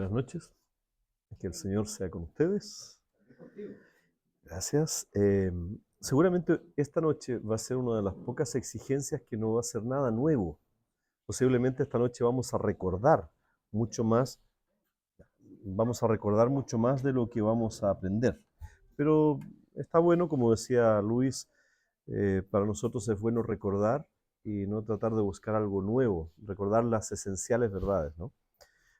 Buenas noches, que el Señor sea con ustedes. Gracias. Seguramente esta noche va a ser una de las pocas exigencias que no va a ser nada nuevo. Posiblemente esta noche mucho más, vamos a recordar mucho más de lo que vamos a aprender. Pero está bueno, como decía Luis, para nosotros es bueno recordar y no tratar de buscar algo nuevo, recordar las esenciales verdades, ¿no?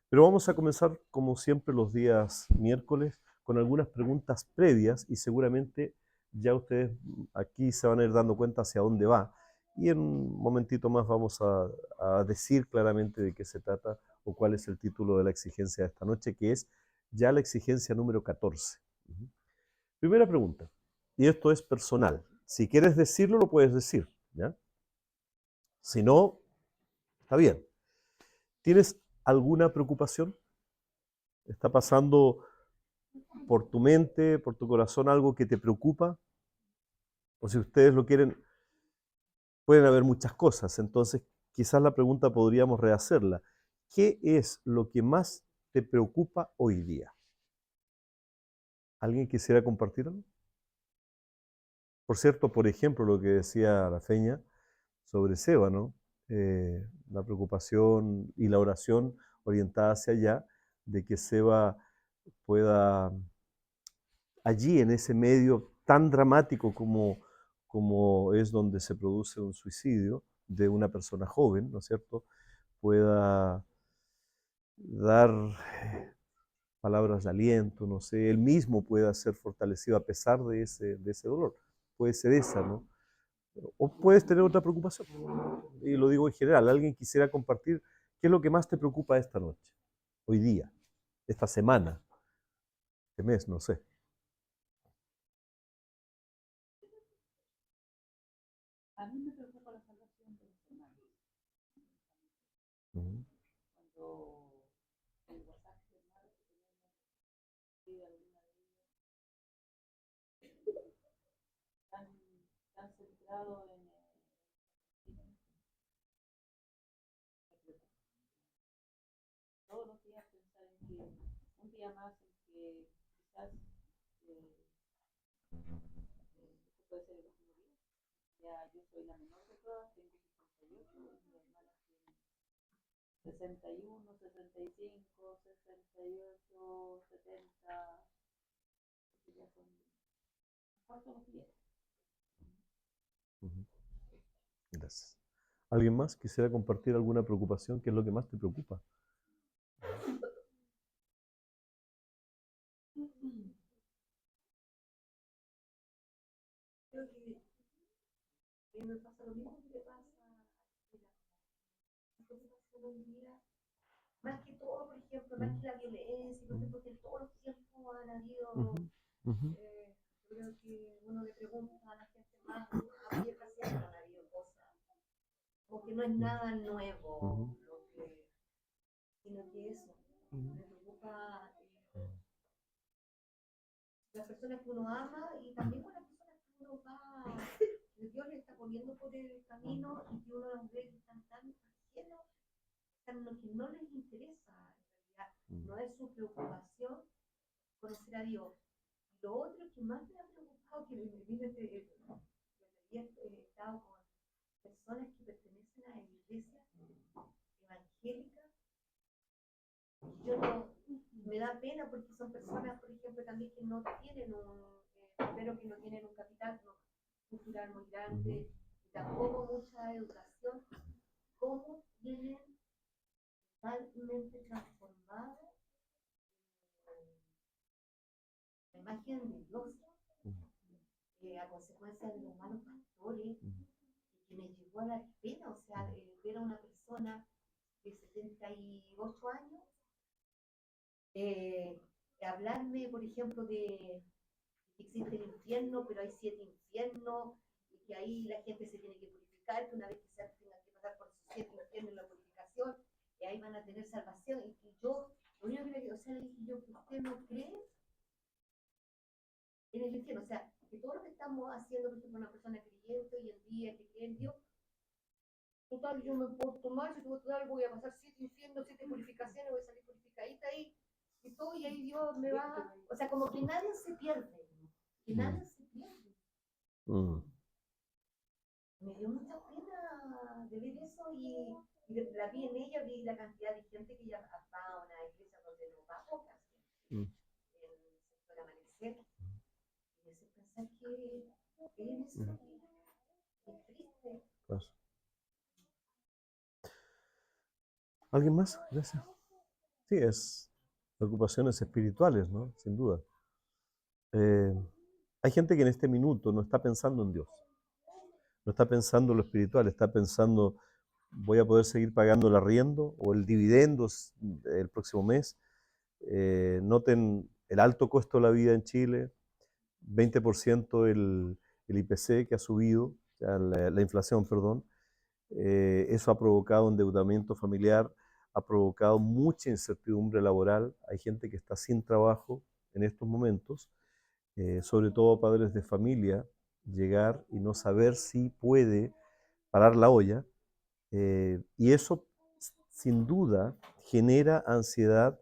Pero vamos a comenzar, como siempre, los días miércoles con algunas preguntas previas y seguramente ya ustedes aquí se van a ir dando cuenta hacia dónde va. Y en un momentito más vamos a decir claramente de qué se trata o cuál es el título de la exigencia de esta noche, que es ya la exigencia número 14. Primera pregunta, y esto es personal. Si quieres decirlo, lo puedes decir, ¿ya? Si no, está bien. ¿Tienes alguna preocupación? ¿Está pasando por tu mente, por tu corazón algo que te preocupa? O si ustedes lo quieren, pueden haber muchas cosas. Entonces, quizás la pregunta podríamos rehacerla. ¿Qué es lo que más te preocupa hoy día? ¿Alguien quisiera compartirlo? Por cierto, por ejemplo, lo que decía la Feña sobre Seba, ¿no? La preocupación y la oración orientada hacia allá, de que Seba pueda allí, en ese medio tan dramático como es donde se produce un suicidio de una persona joven, ¿no es cierto?, pueda dar palabras de aliento, no sé, él mismo pueda ser fortalecido a pesar de ese dolor. Puede ser esa, ¿no? O puedes tener otra preocupación. Y lo digo en general, alguien quisiera compartir qué es lo que más te preocupa esta noche, hoy día, esta semana, este mes, no sé. A mí me preocupa la salvación de los hermanos. Uh-huh. Cuando el WhatsApp de hermanos que tenemos, alguna de ellos, tan centrado en todos los días pensar en que un día más en que quizás esto puede ser el último día. Ya yo soy la menor de todas, tengo 58, mi hermana tiene 61, 65, 68, 70, que ya son cuarto los días. Uh-huh. Gracias. ¿Alguien más quisiera compartir alguna preocupación? ¿Qué es lo que más te preocupa? Creo que me pasa lo mismo que le pasa a la preocupación hoy día, más que todo, por ejemplo, más que la violencia, por ejemplo, que en todos los tiempos han habido, yo creo que uno le pregunta a la gente más vieja siempre han habido cosas, como que no es nada nuevo, sino que eso, me preocupa las personas que uno ama y también con las personas que uno va, que Dios le está poniendo por el camino y que uno los ve que están tan ajenos, están lo que no les interesa, en realidad, no es su preocupación conocer a Dios. Y lo otro que más me ha preocupado, que me vino había estado con personas que pertenecen a iglesias evangélicas, yo no, me da pena porque son personas, por ejemplo, también que no tienen primero que no tienen un capital cultural muy grande, y tampoco mucha educación, cómo tienen totalmente transformada la imagen de Dios a consecuencia de los malos pastores, que me llegó a dar pena, o sea, ver a una persona de 78 años hablarme, por ejemplo, de que existe el infierno, pero hay 7 infiernos, y que ahí la gente se tiene que purificar, que una vez que se tenga que pasar por esos 7 infiernos en la purificación, y ahí van a tener salvación, y que yo, lo único que le digo, o sea, le dije yo, que usted no cree en el infierno, o sea, que todo lo que estamos haciendo, por ejemplo, una persona creyente hoy en día, que cree en Dios, total, yo me porto mal, yo total, voy a pasar 7 infiernos, 7 purificaciones, voy a salir purificadita ahí, y todo, y ahí Dios me va, o sea, como que nadie se pierde, que nadie se pierde. Me dio mucha pena de ver eso la vi en ella, vi la cantidad de gente que ya va a una iglesia donde no va poca gente, en el sector amanecer, y me hace pensar que es eso, es triste. Claro. ¿Alguien más? Gracias. Sí, es preocupaciones espirituales, ¿no? Sin duda. Hay gente que en este minuto no está pensando en Dios, no está pensando en lo espiritual, está pensando, voy a poder seguir pagando el arriendo o el dividendo el próximo mes. Noten el alto costo de la vida en Chile, 20% el IPC que ha subido, o sea, la inflación, perdón. Eso ha provocado endeudamiento familiar, ha provocado mucha incertidumbre laboral. Hay gente que está sin trabajo en estos momentos, sobre todo padres de familia, llegar y no saber si puede parar la olla. Y eso, sin duda, genera ansiedad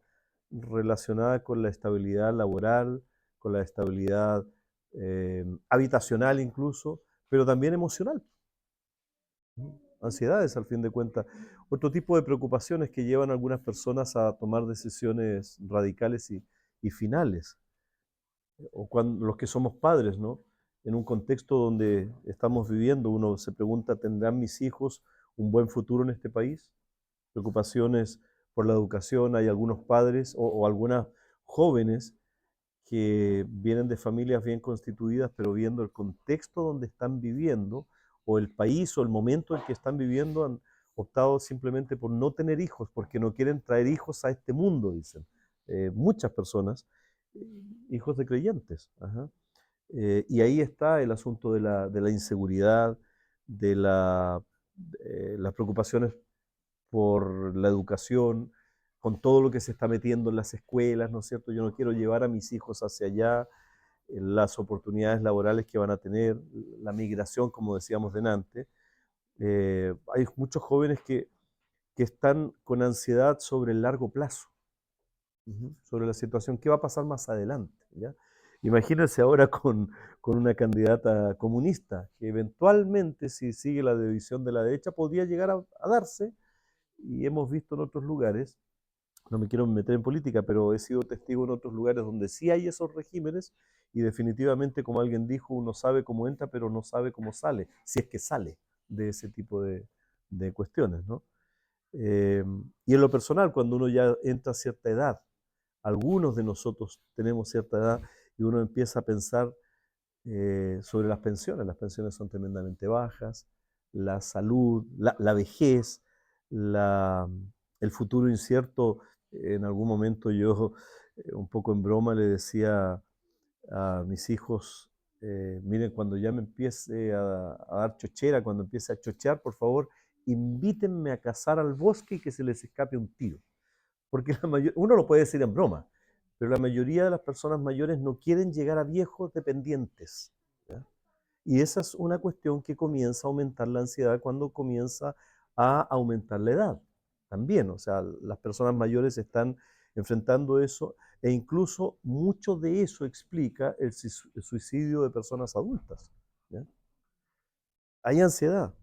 relacionada con la estabilidad laboral, con la estabilidad habitacional incluso, pero también emocional. Ansiedades, al fin de cuentas. Otro tipo de preocupaciones que llevan a algunas personas a tomar decisiones radicales y finales. O cuando los que somos padres, ¿no? En un contexto donde estamos viviendo, uno se pregunta, ¿tendrán mis hijos un buen futuro en este país? Preocupaciones por la educación. Hay algunos padres o algunas jóvenes que vienen de familias bien constituidas, pero viendo el contexto donde están viviendo, o el país o el momento en que están viviendo, han optado simplemente por no tener hijos, porque no quieren traer hijos a este mundo, dicen. Muchas personas, hijos de creyentes. Ajá. Y ahí está el asunto de la inseguridad, de las preocupaciones por la educación, con todo lo que se está metiendo en las escuelas, ¿no es cierto? Yo no quiero llevar a mis hijos hacia allá, las oportunidades laborales que van a tener, la migración, como decíamos delante. Hay muchos jóvenes que están con ansiedad sobre el largo plazo, sobre la situación, qué va a pasar más adelante, ¿ya? Imagínense ahora con una candidata comunista, que eventualmente, si sigue la división de la derecha, podría llegar a darse, y hemos visto en otros lugares, no me quiero meter en política, pero he sido testigo en otros lugares donde sí hay esos regímenes y definitivamente, como alguien dijo, uno sabe cómo entra, pero no sabe cómo sale, si es que sale de ese tipo de cuestiones, ¿no? Y en lo personal, cuando uno ya entra a cierta edad, algunos de nosotros tenemos cierta edad y uno empieza a pensar sobre las pensiones son tremendamente bajas, la salud, la vejez, la, el futuro incierto. En algún momento yo, un poco en broma, le decía a mis hijos, miren, cuando ya me empiece a dar chochera, cuando empiece a chochear, por favor, invítenme a cazar al bosque y que se les escape un tiro. Porque uno lo puede decir en broma, pero la mayoría de las personas mayores no quieren llegar a viejos dependientes, ¿ya? Y esa es una cuestión que comienza a aumentar la ansiedad cuando comienza a aumentar la edad. También, o sea, las personas mayores están enfrentando eso e incluso mucho de eso explica el suicidio de personas adultas, ¿ya? Hay ansiedad.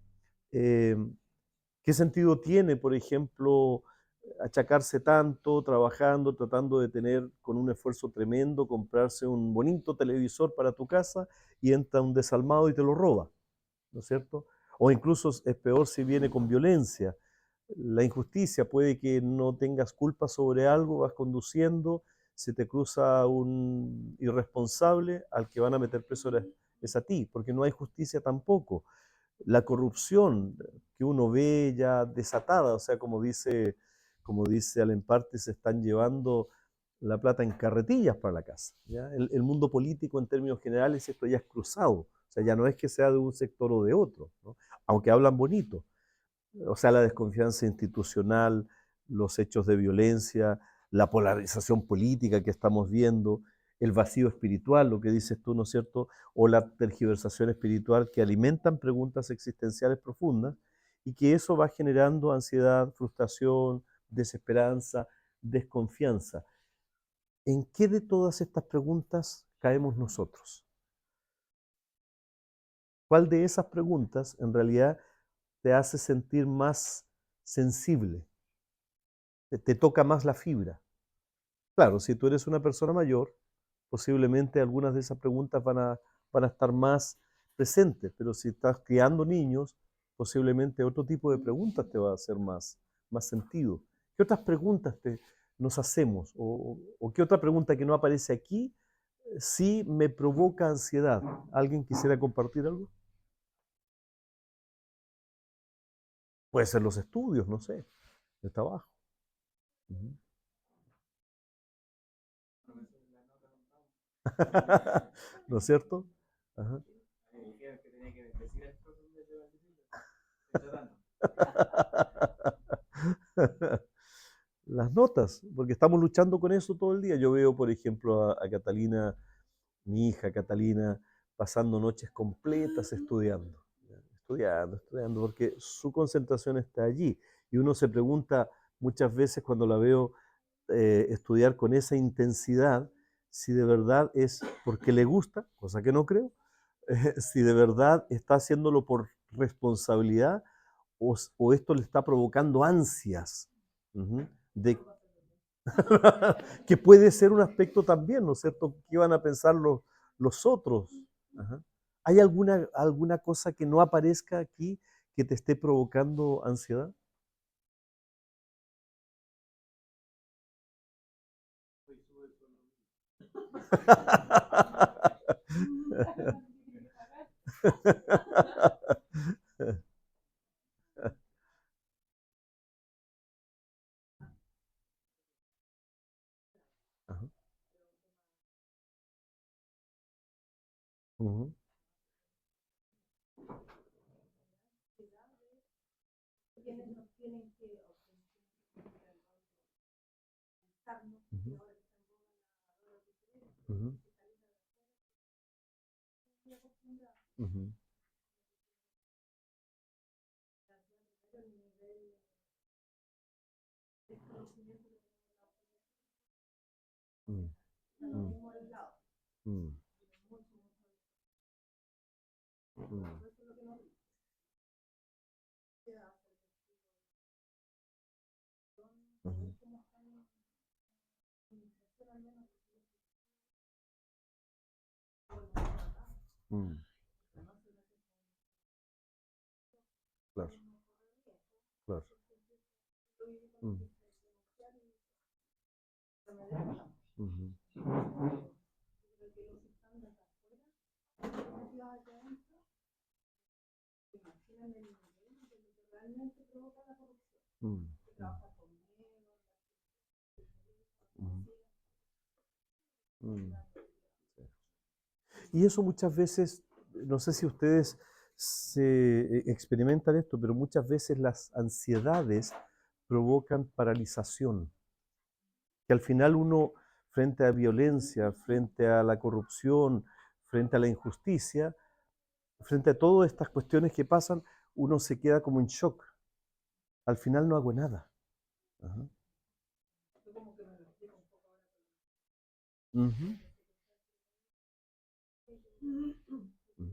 Eh, ¿Qué sentido tiene, por ejemplo, achacarse tanto, trabajando, tratando de tener con un esfuerzo tremendo, comprarse un bonito televisor para tu casa y entra un desalmado y te lo roba? ¿No es cierto? O incluso es peor si viene con violencia. La injusticia, puede que no tengas culpa sobre algo, vas conduciendo, se te cruza un irresponsable, al que van a meter preso es a ti, porque no hay justicia tampoco. La corrupción que uno ve ya desatada, o sea, como dice Allen Parte, se están llevando la plata en carretillas para la casa, ¿ya? El mundo político en términos generales, esto ya es cruzado, o sea, ya no es que sea de un sector o de otro, ¿no? Aunque hablan bonito. O sea, la desconfianza institucional, los hechos de violencia, la polarización política que estamos viendo, el vacío espiritual, lo que dices tú, ¿no es cierto? O la tergiversación espiritual, que alimentan preguntas existenciales profundas y que eso va generando ansiedad, frustración, desesperanza, desconfianza. ¿En qué de todas estas preguntas caemos nosotros? ¿Cuál de esas preguntas en realidad te hace sentir más sensible? Te toca más la fibra. Claro, si tú eres una persona mayor, posiblemente algunas de esas preguntas van a estar más presentes, pero si estás criando niños, posiblemente otro tipo de preguntas te va a hacer más sentido. ¿Qué otras preguntas nos hacemos? ¿O qué otra pregunta que no aparece aquí sí me provoca ansiedad? ¿Alguien quisiera compartir algo? Puede ser los estudios, no sé, el trabajo. Ujú. ¿No es cierto? Ajá. Las notas, porque estamos luchando con eso todo el día. Yo veo, por ejemplo, a Catalina, mi hija Catalina, pasando noches completas estudiando, estudiando, porque su concentración está allí. Y uno se pregunta muchas veces cuando la veo estudiar con esa intensidad, si de verdad es porque le gusta, cosa que no creo, si de verdad está haciéndolo por responsabilidad o esto le está provocando ansias. Ujú, de, que puede ser un aspecto también, ¿no es cierto? ¿Qué van a pensar los otros? Ajá. ¿Hay alguna cosa que no aparezca aquí que te esté provocando ansiedad? Ajá. Ujú, ujú, ujú, ujú, mm, mm, mm, mm, ujú, mm, claro, claro. Mm, ujú, mm, mm, mm. Y eso muchas veces, no sé si ustedes experimentan esto, pero muchas veces las ansiedades provocan paralización, que al final uno, frente a violencia, frente a la corrupción, frente a la injusticia, frente a todas estas cuestiones que pasan, uno se queda como en shock. Al final no hago nada. Ajá. Ujú. Mm.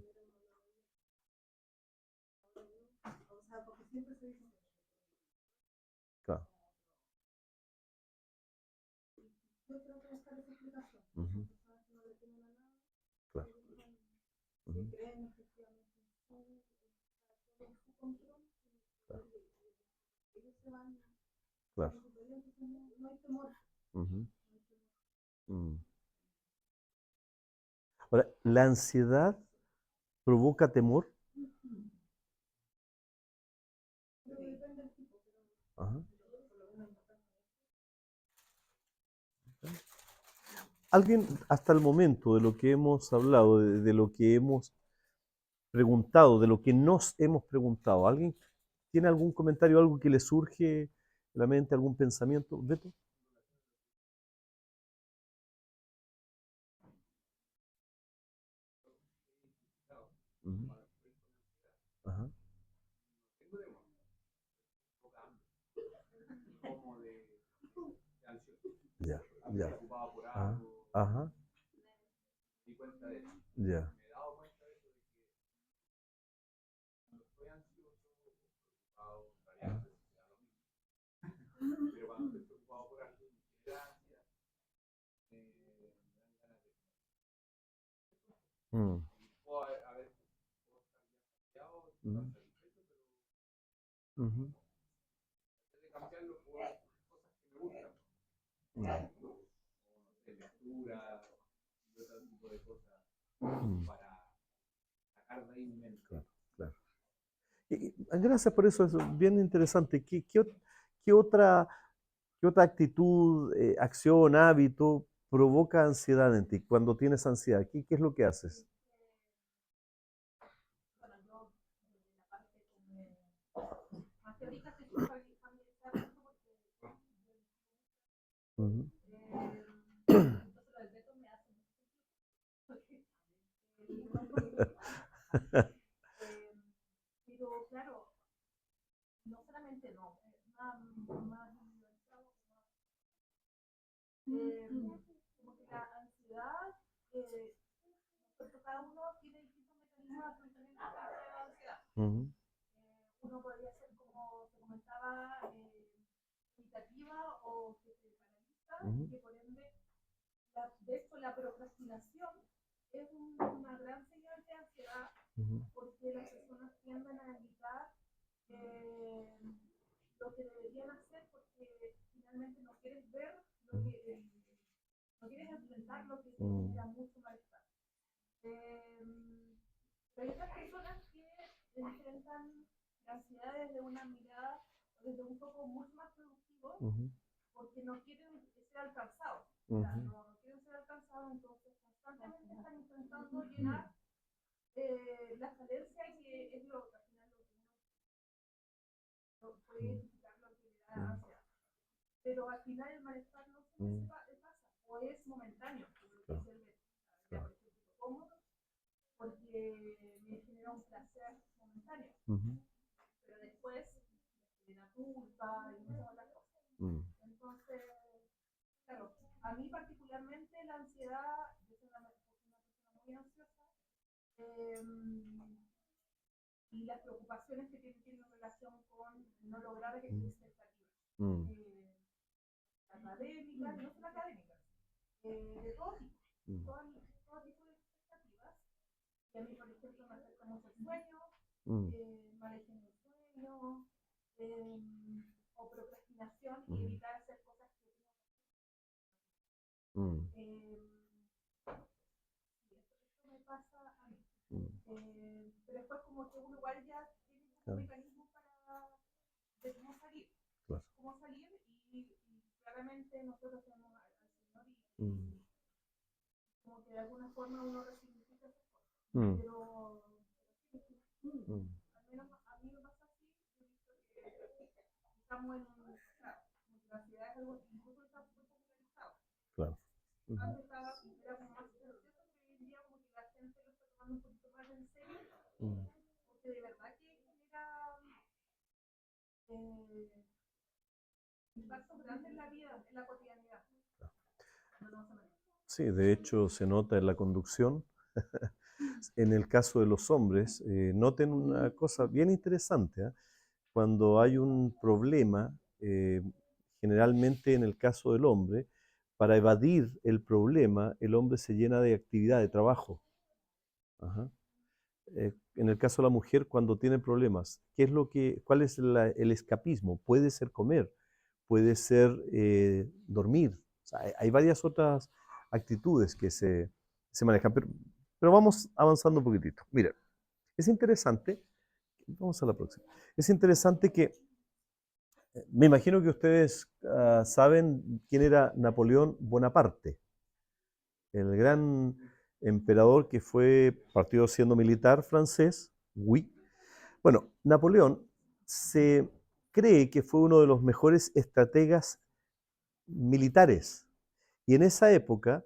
Claro. Ujú. Claro. Ujú. Claro. Claro. Ujú. Mm. Ahora, ¿la ansiedad provoca temor? Ajá. ¿Alguien hasta el momento de lo que hemos hablado, de lo que hemos preguntado, de lo que nos hemos preguntado, alguien tiene algún comentario, algo que le surge en la mente, algún pensamiento? ¿Beto? Ujú. Ajá. Ya. Ya. Ah, ajá. Ya. Ah, mm, mm, ujú, mm, mm. Claro, claro. Gracias por eso, es bien interesante. Qué otra, qué otra actitud, acción, hábito provoca ansiedad en ti? Cuando tienes ansiedad, ¿qué es lo que haces? Ujú. Ujú, ujú, ujú, ujú, ujú, ujú, ujú, claro, claro. Ujú, mm, mm, mm, mm, mm, mm, mm, claro, claro. Mm, mm, mm, claro. Ujú, mm. Sí, de hecho se nota en la conducción. En el caso de los hombres, noten una cosa bien interesante, ¿ah? Cuando hay un problema, generalmente en el caso del hombre, para evadir el problema, el hombre se llena de actividad, de trabajo. Ajá. En el caso de la mujer, cuando tiene problemas, ¿cuál es el escapismo? Puede ser comer, puede ser dormir. O sea, hay varias otras actitudes que se manejan, pero vamos avanzando un poquitito. Mira, es interesante, vamos a la próxima. Es interesante que, me imagino que ustedes saben quién era Napoleón Bonaparte, el gran emperador que partió siendo militar francés, oui. Bueno, Napoleón se cree que fue uno de los mejores estrategas militares y en esa época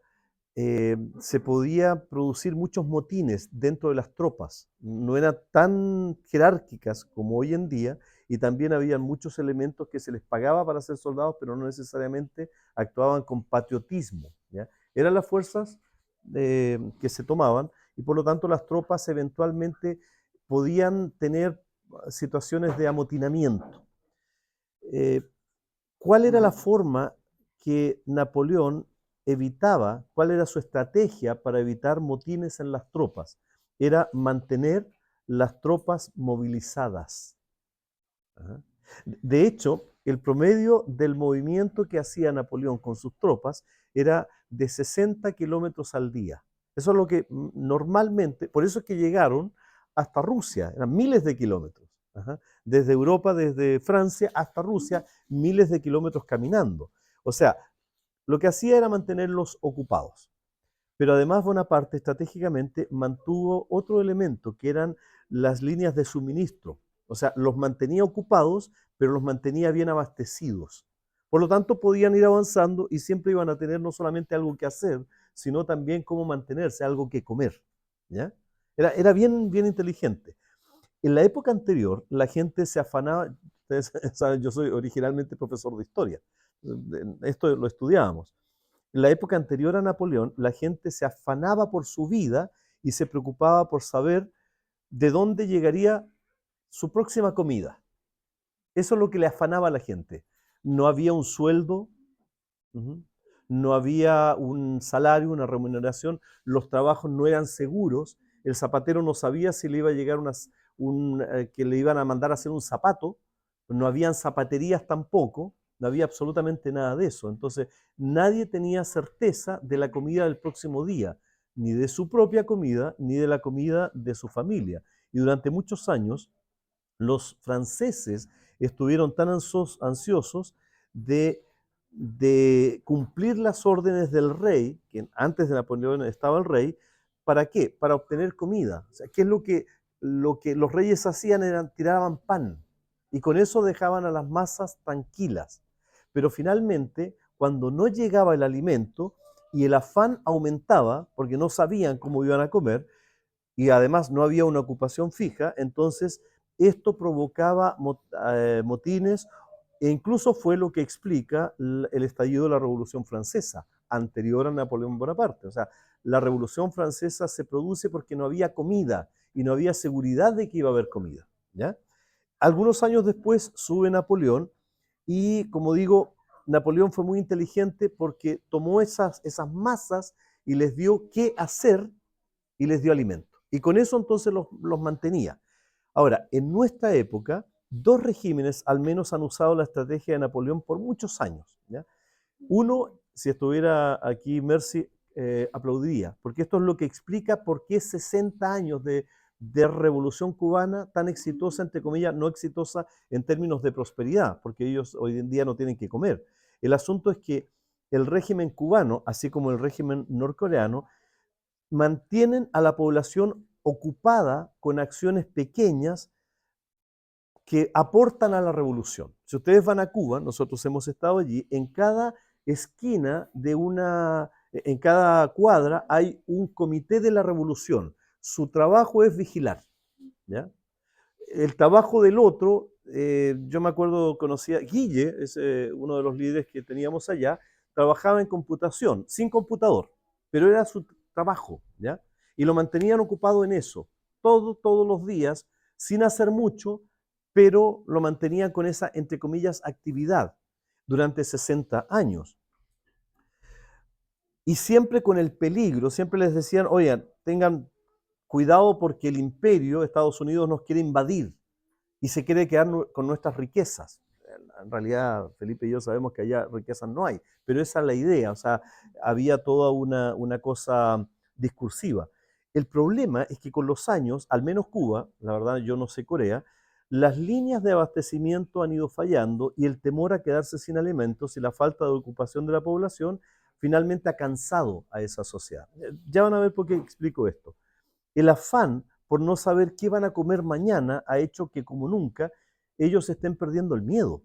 se podía producir muchos motines dentro de las tropas. No eran tan jerárquicas como hoy en día y también había muchos elementos que se les pagaba para ser soldados, pero no necesariamente actuaban con patriotismo, ¿ya? Eran las fuerzas que se tomaban y por lo tanto las tropas eventualmente podían tener situaciones de amotinamiento. ¿Cuál era la forma que Napoleón evitaba, cuál era su estrategia para evitar motines en las tropas? Era mantener las tropas movilizadas. De hecho, el promedio del movimiento que hacía Napoleón con sus tropas era de 60 kilómetros al día. Eso es lo que normalmente, por eso es que llegaron hasta Rusia, eran miles de kilómetros. Desde Europa, desde Francia hasta Rusia, miles de kilómetros caminando. O sea, lo que hacía era mantenerlos ocupados. Pero además Bonaparte estratégicamente mantuvo otro elemento, que eran las líneas de suministro. O sea, los mantenía ocupados, pero los mantenía bien abastecidos. Por lo tanto, podían ir avanzando y siempre iban a tener no solamente algo que hacer, sino también cómo mantenerse, algo que comer. ¿Ya? Era bien, bien inteligente. En la época anterior, la gente se afanaba, ustedes saben, yo soy originalmente profesor de historia, esto lo estudiábamos. En la época anterior a Napoleón, la gente se afanaba por su vida y se preocupaba por saber de dónde llegaría su próxima comida. Eso es lo que le afanaba a la gente. No había un sueldo, no había un salario, una remuneración, los trabajos no eran seguros, el zapatero no sabía si le iba a llegar que le iban a mandar a hacer un zapato, no habían zapaterías tampoco, no había absolutamente nada de eso. Entonces, nadie tenía certeza de la comida del próximo día, ni de su propia comida, ni de la comida de su familia. Y durante muchos años, los franceses estuvieron tan ansiosos de cumplir las órdenes del rey, que antes de Napoleón estaba el rey. ¿Para qué? Para obtener comida. O sea, ¿qué es lo que los reyes hacían? Tiraban pan y con eso dejaban a las masas tranquilas. Pero finalmente, cuando no llegaba el alimento y el afán aumentaba, porque no sabían cómo iban a comer, y además no había una ocupación fija, entonces esto provocaba motines e incluso fue lo que explica el estallido de la Revolución Francesa, anterior a Napoleón Bonaparte. O sea, la Revolución Francesa se produce porque no había comida y no había seguridad de que iba a haber comida, ¿ya? Algunos años después sube Napoleón y, como digo, Napoleón fue muy inteligente porque tomó esas masas y les dio qué hacer y les dio alimento. Y con eso entonces los mantenía. Ahora, en nuestra época, dos regímenes al menos han usado la estrategia de Napoleón por muchos años, ¿ya? Uno, si estuviera aquí Mercy, aplaudiría, porque esto es lo que explica por qué 60 años de revolución cubana tan exitosa, entre comillas, no exitosa en términos de prosperidad, porque ellos hoy en día no tienen que comer. El asunto es que el régimen cubano, así como el régimen norcoreano, mantienen a la población ocupada con acciones pequeñas que aportan a la revolución. Si ustedes van a Cuba, nosotros hemos estado allí, en cada esquina en cada cuadra hay un comité de la revolución. Su trabajo es vigilar, ¿ya? El trabajo del otro, yo me acuerdo, conocía, Guille, es uno de los líderes que teníamos allá, trabajaba en computación, sin computador, pero era su trabajo, ¿ya? Y lo mantenían ocupado en eso, todos los días, sin hacer mucho, pero lo mantenían con esa, entre comillas, actividad durante 60 años. Y siempre con el peligro, siempre les decían, oigan, tengan cuidado porque el imperio, Estados Unidos, nos quiere invadir y se quiere quedar con nuestras riquezas. En realidad, Felipe y yo sabemos que allá riquezas no hay, pero esa es la idea, o sea, había toda una cosa discursiva. El problema es que con los años, al menos Cuba, la verdad yo no sé Corea, las líneas de abastecimiento han ido fallando y el temor a quedarse sin alimentos y la falta de ocupación de la población finalmente ha cansado a esa sociedad. Ya van a ver por qué explico esto. El afán por no saber qué van a comer mañana ha hecho que, como nunca, ellos estén perdiendo el miedo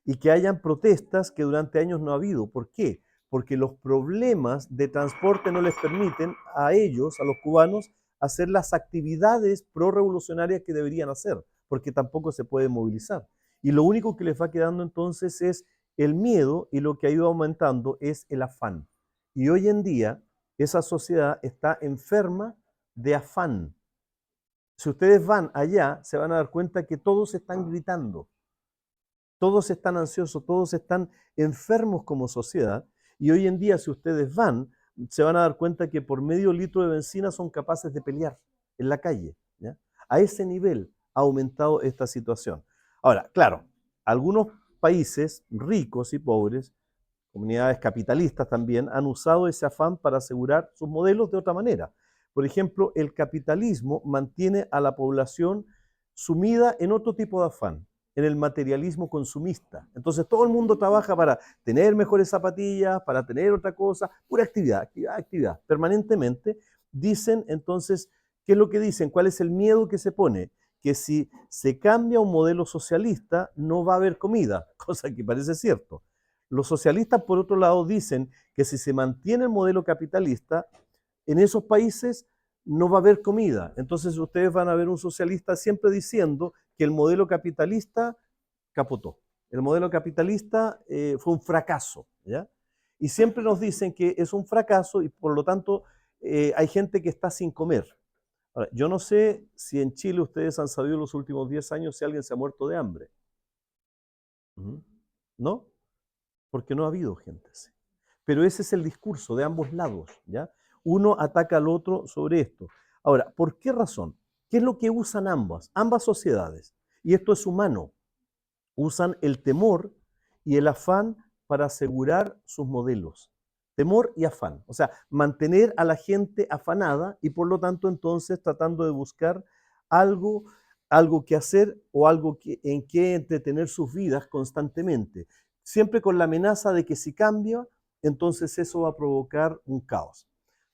y que hayan protestas que durante años no ha habido. ¿Por qué? Porque los problemas de transporte no les permiten a ellos, a los cubanos, hacer las actividades pro-revolucionarias que deberían hacer, porque tampoco se puede movilizar. Y lo único que les va quedando entonces es el miedo, y lo que ha ido aumentando es el afán. Y hoy en día esa sociedad está enferma de afán. Si ustedes van allá, se van a dar cuenta que todos están gritando, todos están ansiosos, todos están enfermos como sociedad. Y hoy en día, si ustedes van, se van a dar cuenta que por medio litro de benzina son capaces de pelear en la calle, ¿ya? A ese nivel ha aumentado esta situación. Ahora, claro, algunos países ricos y pobres, comunidades capitalistas también, han usado ese afán para asegurar sus modelos de otra manera. Por ejemplo, el capitalismo mantiene a la población sumida en otro tipo de afán, en el materialismo consumista. Entonces todo el mundo trabaja para tener mejores zapatillas, para tener otra cosa, pura actividad, actividad, actividad. Permanentemente dicen entonces, ¿qué es lo que dicen? ¿Cuál es el miedo que se pone? Que si se cambia un modelo socialista no va a haber comida, cosa que parece cierto. Los socialistas, por otro lado, dicen que si se mantiene el modelo capitalista, en esos países no va a haber comida. Entonces ustedes van a ver un socialista siempre diciendo que el modelo capitalista capotó. El modelo capitalista fue un fracaso, ¿ya? Y siempre nos dicen que es un fracaso y por lo tanto hay gente que está sin comer. Ahora, yo no sé si en Chile ustedes han sabido en los últimos 10 años si alguien se ha muerto de hambre. ¿No? Porque no ha habido gente así. Pero ese es el discurso de ambos lados, ¿ya? Uno ataca al otro sobre esto. Ahora, ¿por qué razón? ¿Qué es lo que usan ambas sociedades? Y esto es humano. Usan el temor y el afán para asegurar sus modelos. Temor y afán. O sea, mantener a la gente afanada y por lo tanto entonces tratando de buscar algo, algo que hacer o algo en que entretener sus vidas constantemente. Siempre con la amenaza de que si cambia, entonces eso va a provocar un caos.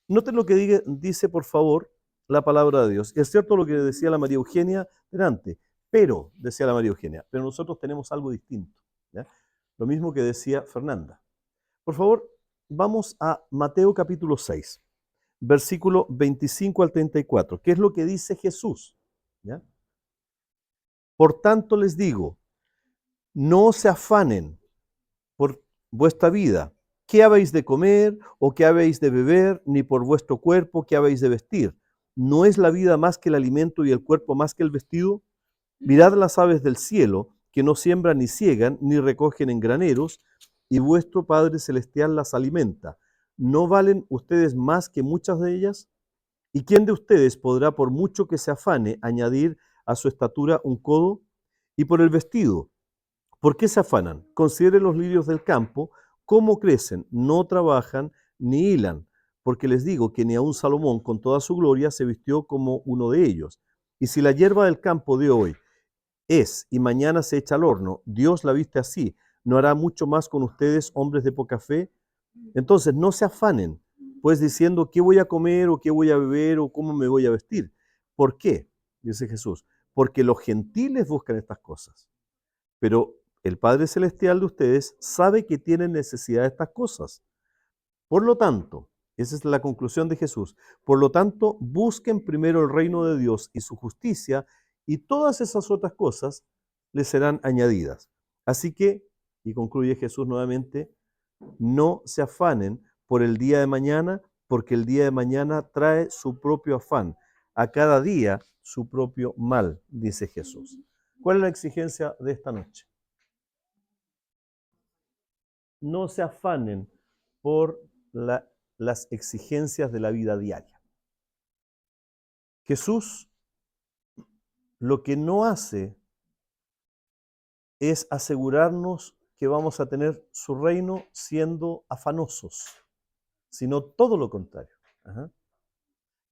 Noten lo que dice, por favor, la palabra de Dios. Es cierto lo que decía la María Eugenia delante, pero, decía la María Eugenia, pero nosotros tenemos algo distinto, ¿ya? Lo mismo que decía Fernanda. Por favor, vamos a Mateo capítulo 6, versículo 25 al 34. ¿Qué es lo que dice Jesús? ¿Ya? Por tanto les digo, no se afanen por vuestra vida, qué habéis de comer o qué habéis de beber, ni por vuestro cuerpo, qué habéis de vestir. ¿No es la vida más que el alimento y el cuerpo más que el vestido? Mirad las aves del cielo, que no siembran ni ciegan, ni recogen en graneros, y vuestro Padre Celestial las alimenta. ¿No valen ustedes más que muchas de ellas? ¿Y quién de ustedes podrá, por mucho que se afane, añadir a su estatura un codo? Y por el vestido, ¿por qué se afanan? Consideren los lirios del campo, cómo crecen, no trabajan ni hilan, porque les digo que ni aun Salomón con toda su gloria se vistió como uno de ellos. Y si la hierba del campo de hoy es y mañana se echa al horno, Dios la viste así, ¿no hará mucho más con ustedes, hombres de poca fe? Entonces, no se afanen, pues diciendo qué voy a comer o qué voy a beber o cómo me voy a vestir. ¿Por qué? Dice Jesús, porque los gentiles buscan estas cosas, pero el Padre Celestial de ustedes sabe que tienen necesidad de estas cosas. Por lo tanto, esa es la conclusión de Jesús, por lo tanto, busquen primero el reino de Dios y su justicia, y todas esas otras cosas les serán añadidas. Así que, y concluye Jesús nuevamente, no se afanen por el día de mañana, porque el día de mañana trae su propio afán. A cada día su propio mal, dice Jesús. ¿Cuál es la exigencia de esta noche? No se afanen por las exigencias de la vida diaria. Jesús lo que no hace es asegurarnos que vamos a tener su reino siendo afanosos, sino todo lo contrario.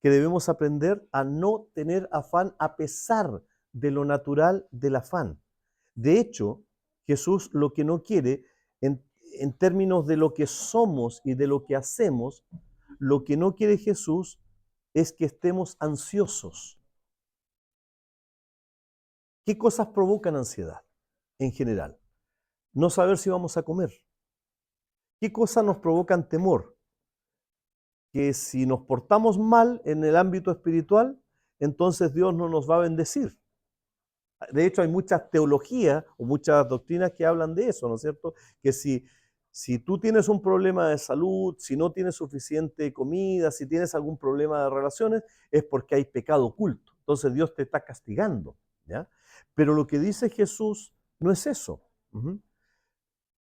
Que debemos aprender a no tener afán a pesar de lo natural del afán. De hecho, Jesús lo que no quiere en términos de lo que somos y de lo que hacemos, lo que no quiere Jesús es que estemos ansiosos. ¿Qué cosas provocan ansiedad en general? No saber si vamos a comer. ¿Qué cosas nos provocan temor? Que si nos portamos mal en el ámbito espiritual, entonces Dios no nos va a bendecir. De hecho, hay muchas teologías o muchas doctrinas que hablan de eso, ¿no es cierto? Que si tú tienes un problema de salud, si no tienes suficiente comida, si tienes algún problema de relaciones, es porque hay pecado oculto. Entonces Dios te está castigando, ¿ya? Pero lo que dice Jesús no es eso. Ujú.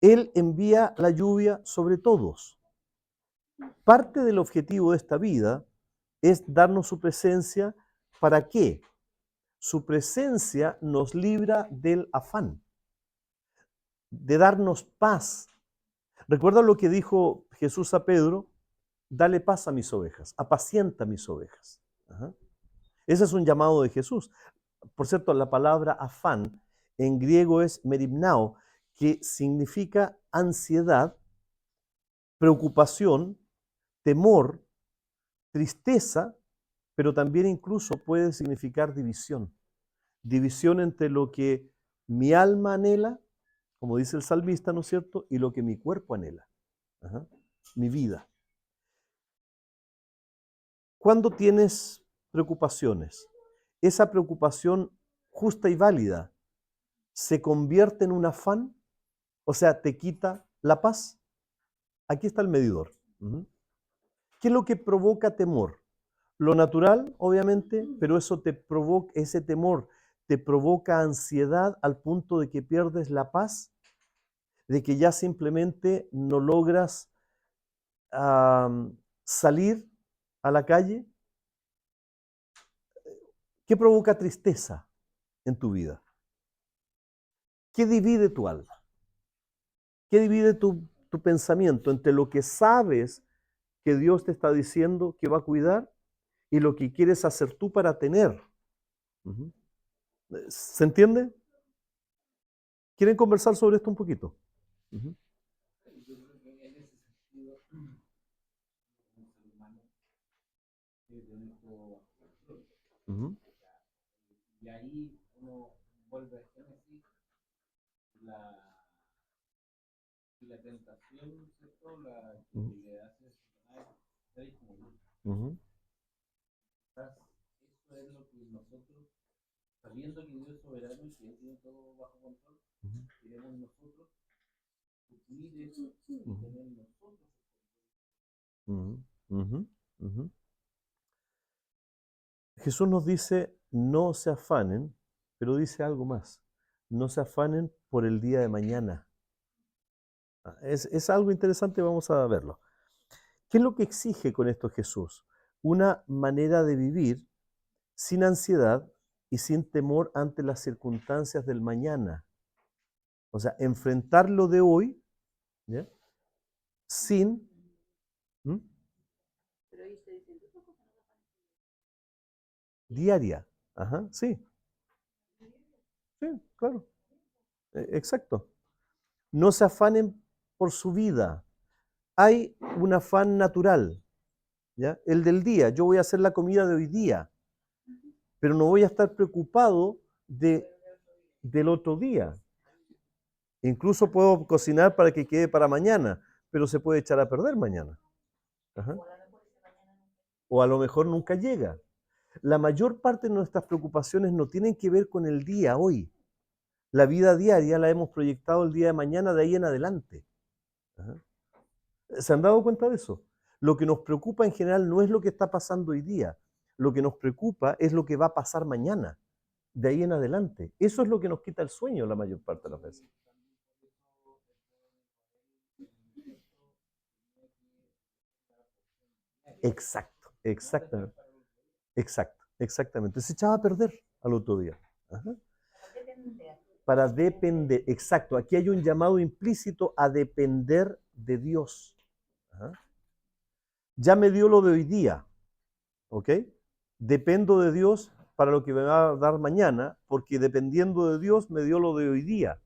Él envía la lluvia sobre todos. Parte del objetivo de esta vida es darnos su presencia. ¿Para qué? Su presencia nos libra del afán, de darnos paz. ¿Recuerda lo que dijo Jesús a Pedro? Dale paz a mis ovejas, apacienta mis ovejas. Ajá. Ese es un llamado de Jesús. Por cierto, la palabra afán en griego es merimnao, que significa ansiedad, preocupación, temor, tristeza, pero también incluso puede significar división. División entre lo que mi alma anhela, como dice el salmista, ¿no es cierto? Y lo que mi cuerpo anhela. Ajá. Mi vida. Cuando tienes preocupaciones, esa preocupación justa y válida se convierte en un afán, o sea, te quita la paz. Aquí está el medidor. Ujú. ¿Qué es lo que provoca temor? Lo natural, obviamente, pero eso te provoca, ese temor te provoca ansiedad al punto de que pierdes la paz, de que ya simplemente no logras salir a la calle. ¿Qué provoca tristeza en tu vida? ¿Qué divide tu alma? ¿Qué divide tu pensamiento entre lo que sabes que Dios te está diciendo que va a cuidar y lo que quieres hacer tú para tener? Ujú. ¿Se entiende? ¿Quieren conversar sobre esto un poquito? Ujú. Yo creo que en ese sentido, como ser humano, de nuestro control. Ujú. Y ahí uno vuelve a Génesis, la, la tentación, ¿cierto? La que Ujú. le hace Satanás, ser como Dios. Ujú. Quizás eso es lo que nosotros, sabiendo que Dios es soberano y que Él tiene todo bajo control, Ujú. queremos nosotros suplir eso y Ujú. tener nosotros. Ujú. Ujú. Ujú. Jesús nos dice, no se afanen, pero dice algo más. No se afanen por el día de mañana. Es algo interesante, vamos a verlo. ¿Qué es lo que exige con esto Jesús? Una manera de vivir sin ansiedad y sin temor ante las circunstancias del mañana. O sea, enfrentar lo de hoy, ¿ya? Sin... ¿Mm? Diaria. Ajá, sí, sí, claro. Exacto. No se afanen por su vida. Hay un afán natural, ¿ya? El del día. Yo voy a hacer la comida de hoy día, pero no voy a estar preocupado del otro día. Incluso puedo cocinar para que quede para mañana, pero se puede echar a perder mañana. Ajá. O a lo mejor nunca llega. La mayor parte de nuestras preocupaciones no tienen que ver con el día hoy. La vida diaria la hemos proyectado el día de mañana, de ahí en adelante. Ajá. ¿Se han dado cuenta de eso? Lo que nos preocupa en general no es lo que está pasando hoy día. Lo que nos preocupa es lo que va a pasar mañana, de ahí en adelante. Eso es lo que nos quita el sueño la mayor parte de las veces. Exacto, exactamente. Exacto, exactamente. Se echaba a perder al otro día. Ajá. Para depender, exacto. Aquí hay un llamado implícito a depender de Dios. Ajá. Ya me dio lo de hoy día, ¿ok? Dependo de Dios para lo que me va a dar mañana, porque dependiendo de Dios me dio lo de hoy día.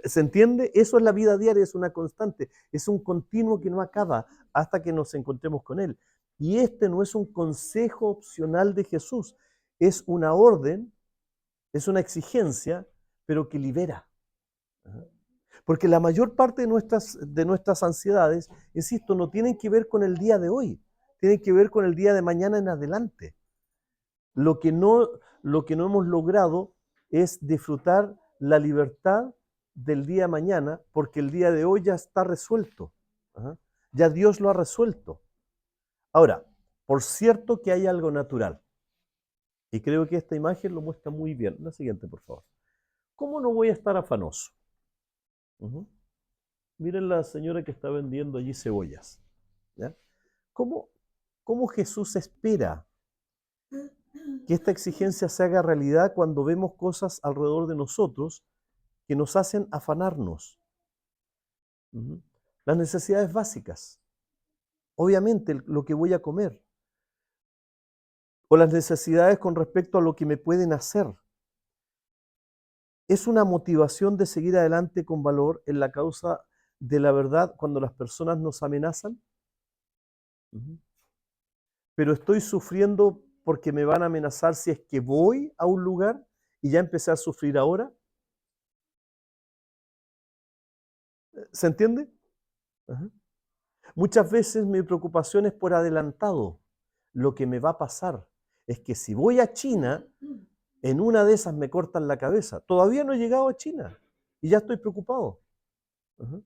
¿Se entiende? Eso es la vida diaria, es una constante, es un continuo que no acaba hasta que nos encontremos con Él. Y este no es un consejo opcional de Jesús, es una orden, es una exigencia, pero que libera. Porque la mayor parte de nuestras ansiedades, insisto, no tienen que ver con el día de hoy, tienen que ver con el día de mañana en adelante. Lo que no hemos logrado es disfrutar la libertad del día de mañana, porque el día de hoy ya está resuelto. Ajá. Ya Dios lo ha resuelto. Ahora, por cierto que hay algo natural, y creo que esta imagen lo muestra muy bien. La siguiente, por favor. ¿Cómo no voy a estar afanoso? Ujú. Miren la señora que está vendiendo allí cebollas. ¿Ya? ¿Cómo, cómo Jesús espera que esta exigencia se haga realidad cuando vemos cosas alrededor de nosotros que nos hacen afanarnos? Ujú. Las necesidades básicas. Obviamente, lo que voy a comer. O las necesidades con respecto a lo que me pueden hacer. Es una motivación de seguir adelante con valor en la causa de la verdad cuando las personas nos amenazan. Ujú. Pero estoy sufriendo porque me van a amenazar si es que voy a un lugar y ya empecé a sufrir ahora. ¿Se entiende? Ajá. Muchas veces mi preocupación es por adelantado. Lo que me va a pasar es que si voy a China, en una de esas me cortan la cabeza. Todavía no he llegado a China y ya estoy preocupado. Ajá.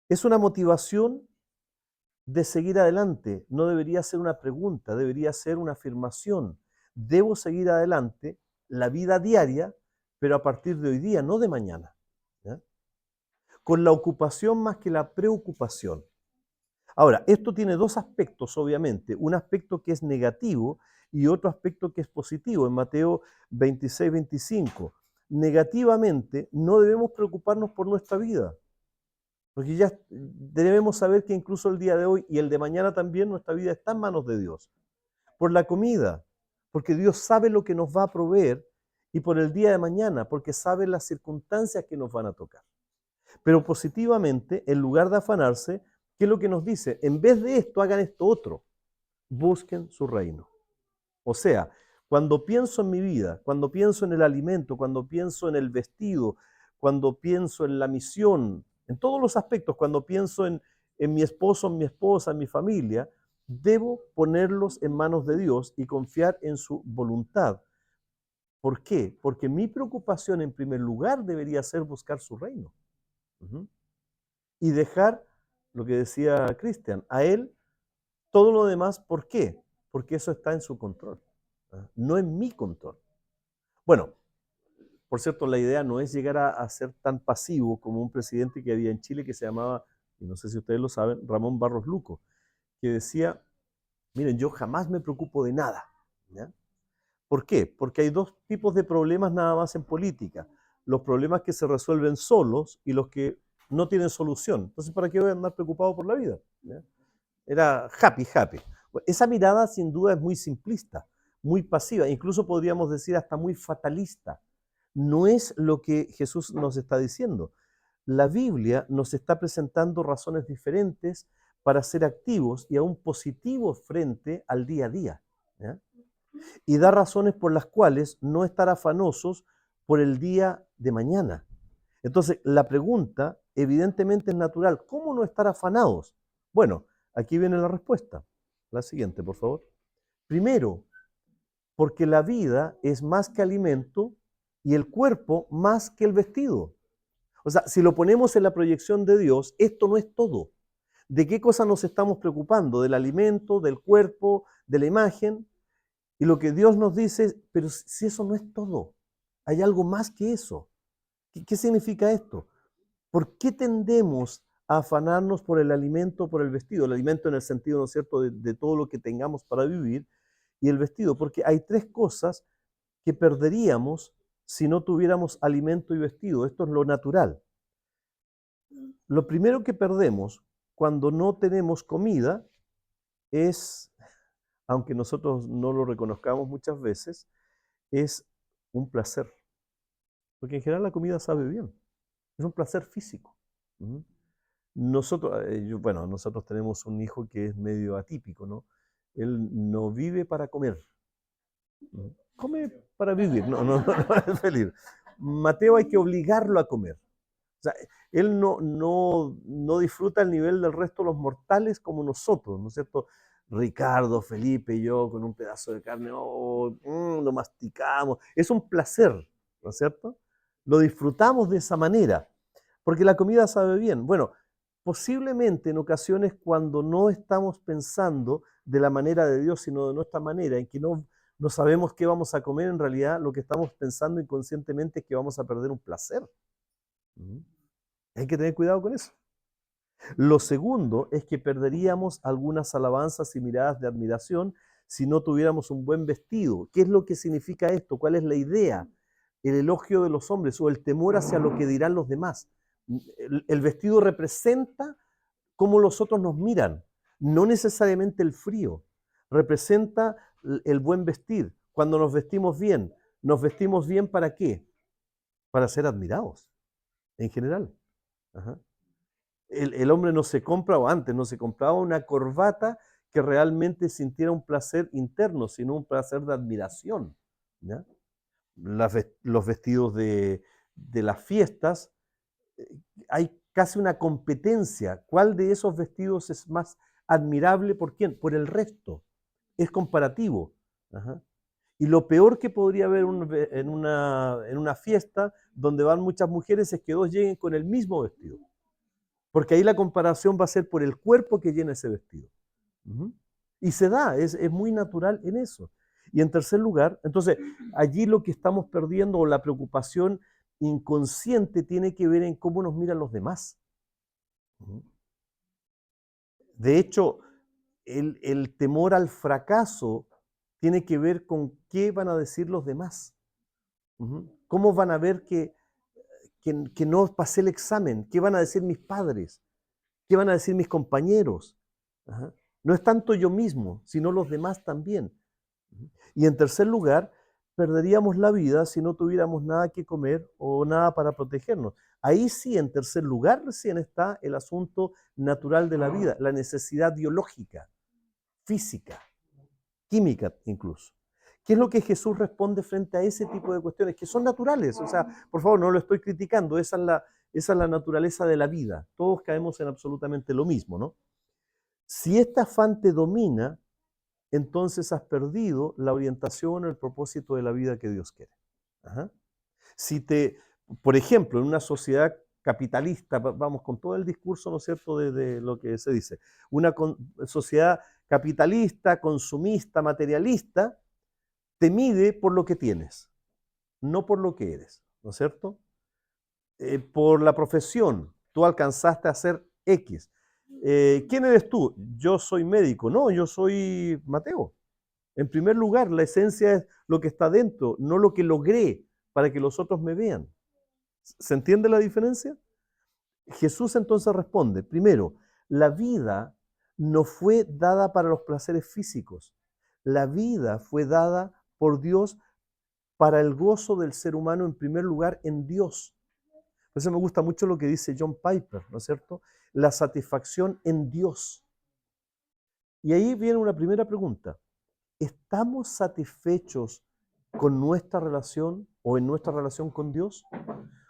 Es una motivación de seguir adelante. No debería ser una pregunta, debería ser una afirmación. Debo seguir adelante la vida diaria, pero a partir de hoy día, no de mañana. ¿Ya? Con la ocupación más que la preocupación. Ahora, esto tiene dos aspectos, obviamente. Un aspecto que es negativo y otro aspecto que es positivo. En Mateo 26, 25. Negativamente, no debemos preocuparnos por nuestra vida. Porque ya debemos saber que incluso el día de hoy y el de mañana también nuestra vida está en manos de Dios. Por la comida, porque Dios sabe lo que nos va a proveer, y por el día de mañana, porque sabe las circunstancias que nos van a tocar. Pero positivamente, en lugar de afanarse, ¿qué es lo que nos dice? En vez de esto, hagan esto otro. Busquen su reino. O sea, cuando pienso en mi vida, cuando pienso en el alimento, cuando pienso en el vestido, cuando pienso en la misión, en todos los aspectos, cuando pienso en mi esposo, en mi esposa, en mi familia, debo ponerlos en manos de Dios y confiar en su voluntad. ¿Por qué? Porque mi preocupación en primer lugar debería ser buscar su reino. Ujú. Y dejar, lo que decía Cristian, a Él todo lo demás. ¿Por qué? Porque eso está en su control, no en mi control. Bueno, por cierto, la idea no es llegar a ser tan pasivo como un presidente que había en Chile que se llamaba, y no sé si ustedes lo saben, Ramón Barros Luco, que decía, miren, yo jamás me preocupo de nada. ¿Ya? ¿Por qué? Porque hay dos tipos de problemas nada más en política. Los problemas que se resuelven solos y los que no tienen solución. Entonces, ¿para qué voy a andar preocupado por la vida? ¿Ya? Era happy, happy. Esa mirada sin duda es muy simplista, muy pasiva, incluso podríamos decir hasta muy fatalista. No es lo que Jesús nos está diciendo. La Biblia nos está presentando razones diferentes para ser activos y aún positivos frente al día a día. ¿Ya? Y da razones por las cuales no estar afanosos por el día de mañana. Entonces, la pregunta evidentemente es natural. ¿Cómo no estar afanados? Bueno, aquí viene la respuesta. La siguiente, por favor. Primero, porque la vida es más que alimento y el cuerpo más que el vestido. O sea, si lo ponemos en la proyección de Dios, esto no es todo. ¿De qué cosa nos estamos preocupando? Del alimento, del cuerpo, de la imagen. Y lo que Dios nos dice es, pero si eso no es todo, hay algo más que eso. ¿Qué significa esto? ¿Por qué tendemos a afanarnos por el alimento, por el vestido? El alimento en el sentido, ¿no es cierto?, de todo lo que tengamos para vivir, y el vestido, porque hay tres cosas que perderíamos si no tuviéramos alimento y vestido. Esto es lo natural. Lo primero que perdemos cuando no tenemos comida es, aunque nosotros no lo reconozcamos muchas veces, es un placer. Porque en general la comida sabe bien. Es un placer físico. ¿Mm? Nosotros, bueno, nosotros tenemos un hijo que es medio atípico, ¿no? Él no vive para comer. ¿No? Come para vivir, no es feliz. Mateo hay que obligarlo a comer. O sea, él no disfruta al nivel del resto de los mortales como nosotros, ¿no es cierto? Ricardo, Felipe y yo con un pedazo de carne, lo masticamos. Es un placer, ¿no es cierto? Lo disfrutamos de esa manera, porque la comida sabe bien. Bueno, posiblemente en ocasiones cuando no estamos pensando de la manera de Dios, sino de nuestra manera, en que no sabemos qué vamos a comer, en realidad lo que estamos pensando inconscientemente es que vamos a perder un placer. Hay que tener cuidado con eso. Lo segundo es que perderíamos algunas alabanzas y miradas de admiración si no tuviéramos un buen vestido. ¿Qué es lo que significa esto? ¿Cuál es la idea? El elogio de los hombres o el temor hacia lo que dirán los demás. El vestido representa cómo los otros nos miran, no necesariamente el frío. Representa el buen vestir. Cuando nos vestimos bien ¿para qué? Para ser admirados, en general. Ajá. El hombre no se compra, o antes no se compraba una corbata que realmente sintiera un placer interno, sino un placer de admiración. ¿Ya? Los vestidos de las fiestas, hay casi una competencia. ¿Cuál de esos vestidos es más admirable? ¿Por quién? Por el resto. Es comparativo. Ajá. Y lo peor que podría haber en una fiesta donde van muchas mujeres es que dos lleguen con el mismo vestido. Porque ahí la comparación va a ser por el cuerpo que llena ese vestido. Y se da, es muy natural en eso. Y en tercer lugar, entonces, allí lo que estamos perdiendo o la preocupación inconsciente tiene que ver en cómo nos miran los demás. De hecho, el temor al fracaso tiene que ver con qué van a decir los demás. ¿Cómo van a ver que no pasé el examen? ¿Qué van a decir mis padres? ¿Qué van a decir mis compañeros? Ajá. No es tanto yo mismo, sino los demás también. Y en tercer lugar, perderíamos la vida si no tuviéramos nada que comer o nada para protegernos. Ahí sí, en tercer lugar, recién está el asunto natural de la vida, la necesidad biológica, física, química incluso. ¿Qué es lo que Jesús responde frente a ese tipo de cuestiones que son naturales? O sea, por favor, no lo estoy criticando, esa es la naturaleza de la vida. Todos caemos en absolutamente lo mismo, ¿no? Si este afán te domina, entonces has perdido la orientación o el propósito de la vida que Dios quiere. Ajá. Por ejemplo, en una sociedad capitalista, vamos con todo el discurso, ¿no es cierto?, de lo que se dice, una sociedad capitalista, consumista, materialista, te mide por lo que tienes, no por lo que eres, ¿no es cierto? Por la profesión, tú alcanzaste a ser X. ¿Quién eres tú? Yo soy médico. No, yo soy Mateo. En primer lugar, la esencia es lo que está dentro, no lo que logré para que los otros me vean. ¿Se entiende la diferencia? Jesús entonces responde, primero, la vida no fue dada para los placeres físicos. La vida fue dada por Dios para el gozo del ser humano, en primer lugar, en Dios. Por eso me gusta mucho lo que dice John Piper, ¿no es cierto? La satisfacción en Dios. Y ahí viene una primera pregunta. ¿Estamos satisfechos con nuestra relación o en nuestra relación con Dios?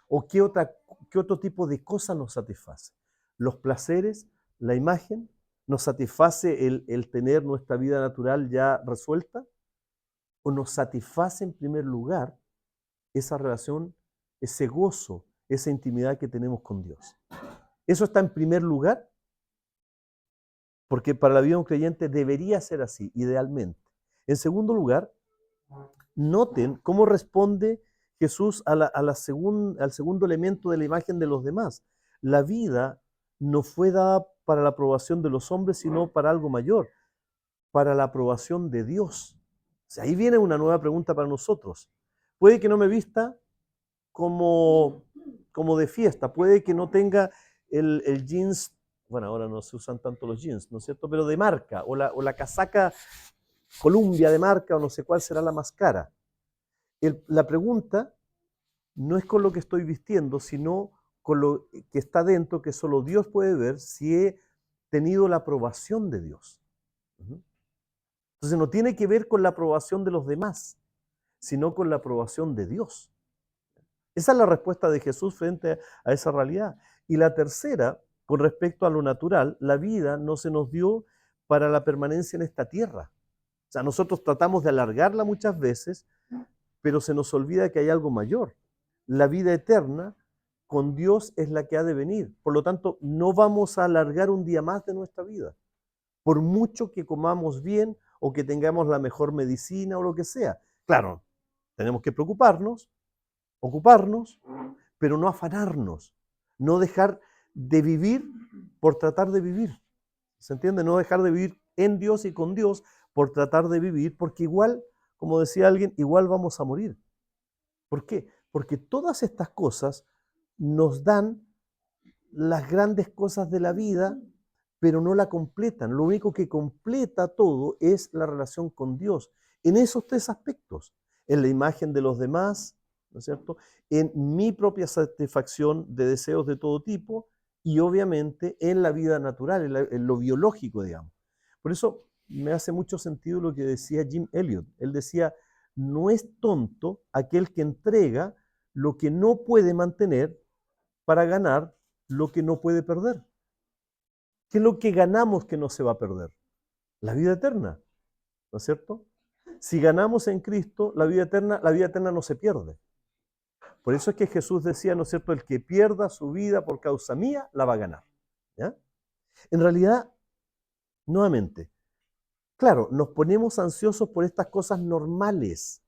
¿O qué otro tipo de cosa nos satisface? ¿Los placeres, la imagen? ¿Nos satisface el tener nuestra vida natural ya resuelta? ¿O nos satisface en primer lugar esa relación, ese gozo, esa intimidad que tenemos con Dios? ¿Eso está en primer lugar? Porque para la vida de un creyente debería ser así, idealmente. En segundo lugar, noten cómo responde Jesús al segundo elemento de la imagen de los demás. La vida no fue dada para la aprobación de los hombres, sino para algo mayor, para la aprobación de Dios. O sea, ahí viene una nueva pregunta para nosotros. Puede que no me vista como de fiesta, puede que no tenga el jeans, bueno, ahora no se usan tanto los jeans, ¿no es cierto?, pero de marca, o la casaca Columbia de marca, o no sé cuál será la más cara. La pregunta no es con lo que estoy vistiendo, sino con lo que está dentro, que solo Dios puede ver si he tenido la aprobación de Dios. Entonces no tiene que ver con la aprobación de los demás, sino con la aprobación de Dios. Esa es la respuesta de Jesús frente a esa realidad. Y la tercera, con respecto a lo natural, la vida no se nos dio para la permanencia en esta tierra. O sea, nosotros tratamos de alargarla muchas veces, pero se nos olvida que hay algo mayor. La vida eterna con Dios es la que ha de venir. Por lo tanto, no vamos a alargar un día más de nuestra vida, por mucho que comamos bien o que tengamos la mejor medicina o lo que sea. Claro, tenemos que preocuparnos, ocuparnos, pero no afanarnos, no dejar de vivir por tratar de vivir. ¿Se entiende? No dejar de vivir en Dios y con Dios por tratar de vivir, porque igual, como decía alguien, igual vamos a morir. ¿Por qué? Porque todas estas cosas nos dan las grandes cosas de la vida, pero no la completan. Lo único que completa todo es la relación con Dios. En esos tres aspectos, en la imagen de los demás, ¿no es cierto? En mi propia satisfacción de deseos de todo tipo y obviamente en la vida natural, en lo biológico, digamos. Por eso me hace mucho sentido lo que decía Jim Elliot. Él decía, no es tonto aquel que entrega lo que no puede mantener para ganar lo que no puede perder. ¿Qué es lo que ganamos que no se va a perder? La vida eterna, ¿no es cierto? Si ganamos en Cristo, la vida eterna no se pierde. Por eso es que Jesús decía, ¿no es cierto?, el que pierda su vida por causa mía, la va a ganar. ¿Ya? En realidad, nuevamente, claro, nos ponemos ansiosos por estas cosas normales,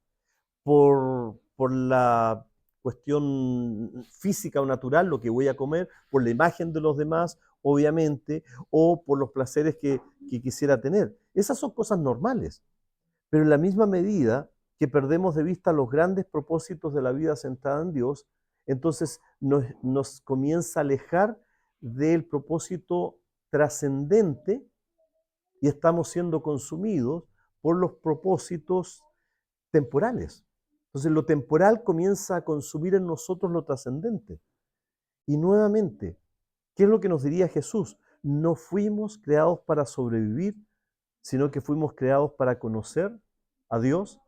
por la cuestión física o natural, lo que voy a comer, por la imagen de los demás, obviamente, o por los placeres que quisiera tener. Esas son cosas normales, pero en la misma medida que perdemos de vista los grandes propósitos de la vida centrada en Dios, entonces nos comienza a alejar del propósito trascendente y estamos siendo consumidos por los propósitos temporales. Entonces lo temporal comienza a consumir en nosotros lo trascendente. Y nuevamente, ¿qué es lo que nos diría Jesús? No fuimos creados para sobrevivir, sino que fuimos creados para conocer a Dios,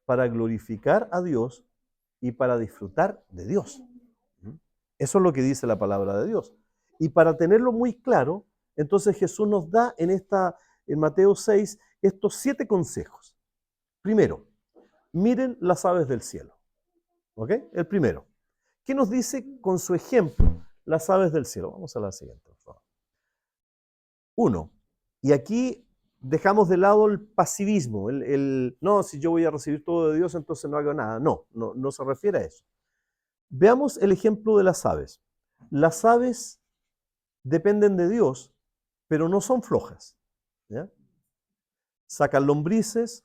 para glorificar a Dios y para disfrutar de Dios. Eso es lo que dice la palabra de Dios. Y para tenerlo muy claro, entonces Jesús nos da en Mateo 6 estos 7 consejos. Primero, miren las aves del cielo. ¿Ok? El primero. ¿Qué nos dice con su ejemplo las aves del cielo? Vamos a la siguiente, por favor. 1. Y aquí dejamos de lado el pasivismo. No, si yo voy a recibir todo de Dios, entonces no hago nada. No se refiere a eso. Veamos el ejemplo de las aves. Las aves dependen de Dios, pero no son flojas. ¿Ya? Sacan lombrices,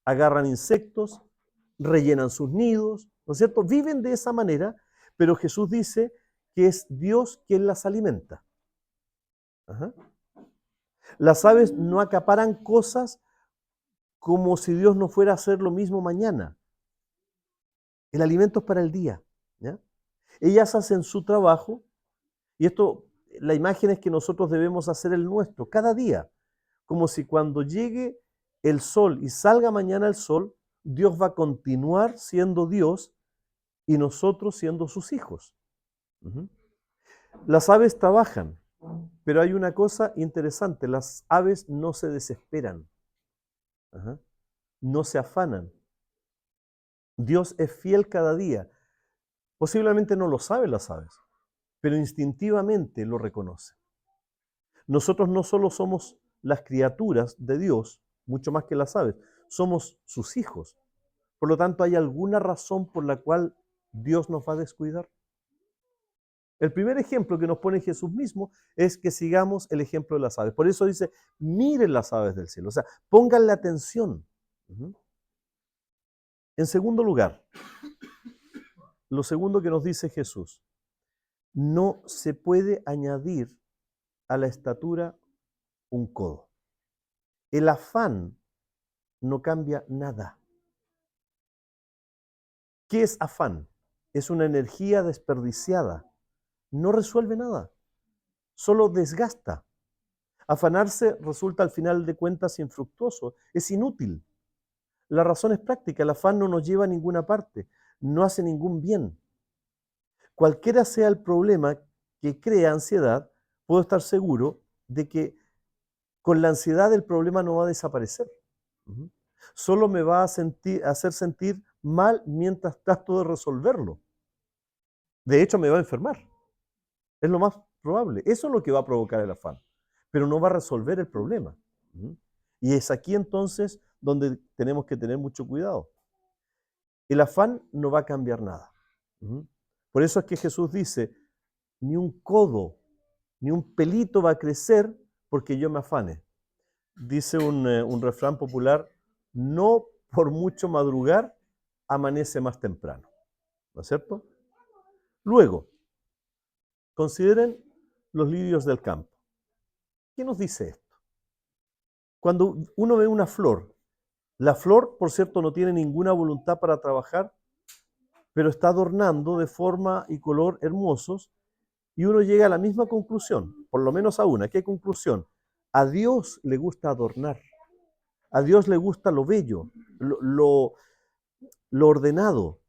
agarran insectos, rellenan sus nidos, ¿no es cierto? Viven de esa manera, pero Jesús dice que es Dios quien las alimenta. Ajá. Las aves no acaparan cosas como si Dios no fuera a hacer lo mismo mañana. El alimento es para el día. ¿Ya? Ellas hacen su trabajo y esto, la imagen es que nosotros debemos hacer el nuestro cada día, como si cuando llegue el sol y salga mañana el sol, Dios va a continuar siendo Dios y nosotros siendo sus hijos. Las aves trabajan, pero hay una cosa interesante, las aves no se desesperan, no se afanan. Dios es fiel cada día. Posiblemente no lo saben las aves, pero instintivamente lo reconocen. Nosotros no solo somos las criaturas de Dios, mucho más que las aves, somos sus hijos. Por lo tanto, ¿hay alguna razón por la cual Dios nos va a descuidar? El primer ejemplo que nos pone Jesús mismo es que sigamos el ejemplo de las aves. Por eso dice, miren las aves del cielo, o sea, pónganle atención. En segundo lugar, lo segundo que nos dice Jesús, no se puede añadir a la estatura un codo. El afán no cambia nada. ¿Qué es afán? Es una energía desperdiciada. No resuelve nada, solo desgasta. Afanarse resulta al final de cuentas infructuoso, es inútil. La razón es práctica, el afán no nos lleva a ninguna parte, no hace ningún bien. Cualquiera sea el problema que crea ansiedad, puedo estar seguro de que Con la ansiedad el problema no va a desaparecer. Solo me va a hacer sentir mal mientras trato de resolverlo. De hecho, me va a enfermar. Es lo más probable. Eso es lo que va a provocar el afán. Pero no va a resolver el problema. Y es aquí entonces donde tenemos que tener mucho cuidado. El afán no va a cambiar nada. Por eso es que Jesús dice, ni un codo, ni un pelito va a crecer porque yo me afane. Dice un refrán popular, no por mucho madrugar, amanece más temprano. ¿No es cierto? Luego, consideren los lirios del campo. ¿Qué nos dice esto? Cuando uno ve una flor, la flor, por cierto, no tiene ninguna voluntad para trabajar, pero está adornando de forma y color hermosos, y uno llega a la misma conclusión, por lo menos a una. ¿Qué conclusión? A Dios le gusta adornar, a Dios le gusta lo bello, lo ordenado,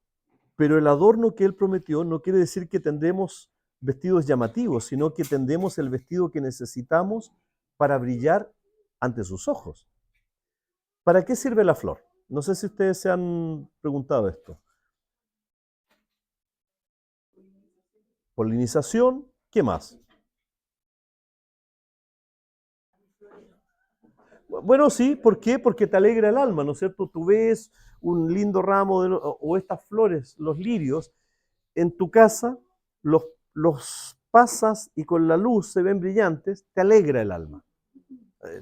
pero el adorno que Él prometió no quiere decir que tendremos vestidos llamativos, sino que tendremos el vestido que necesitamos para brillar ante sus ojos. ¿Para qué sirve la flor? No sé si ustedes se han preguntado esto. Polinización, ¿qué más? Bueno, sí, ¿por qué? Porque te alegra el alma, ¿no es cierto? Tú ves un lindo ramo o estas flores, los lirios, en tu casa, los pasas y con la luz se ven brillantes, te alegra el alma.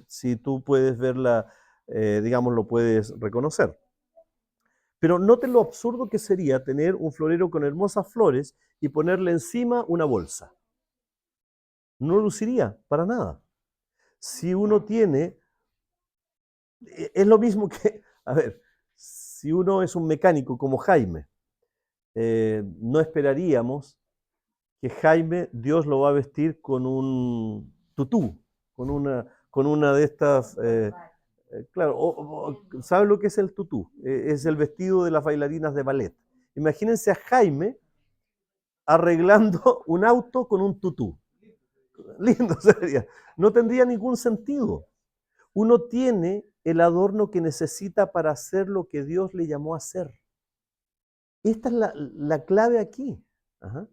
Si tú puedes verla, digamos, lo puedes reconocer. Pero noten lo absurdo que sería tener un florero con hermosas flores y ponerle encima una bolsa. No luciría para nada. Si uno tiene, es lo mismo que, a ver, si uno es un mecánico como Jaime, no esperaríamos que Jaime, Dios lo va a vestir con un tutú, con una de estas, claro, ¿saben lo que es el tutú? Es el vestido de las bailarinas de ballet. Imagínense a Jaime arreglando un auto con un tutú. Lindo sería. No tendría ningún sentido. Uno tiene el adorno que necesita para hacer lo que Dios le llamó a hacer. Esta es la clave aquí. Ajá.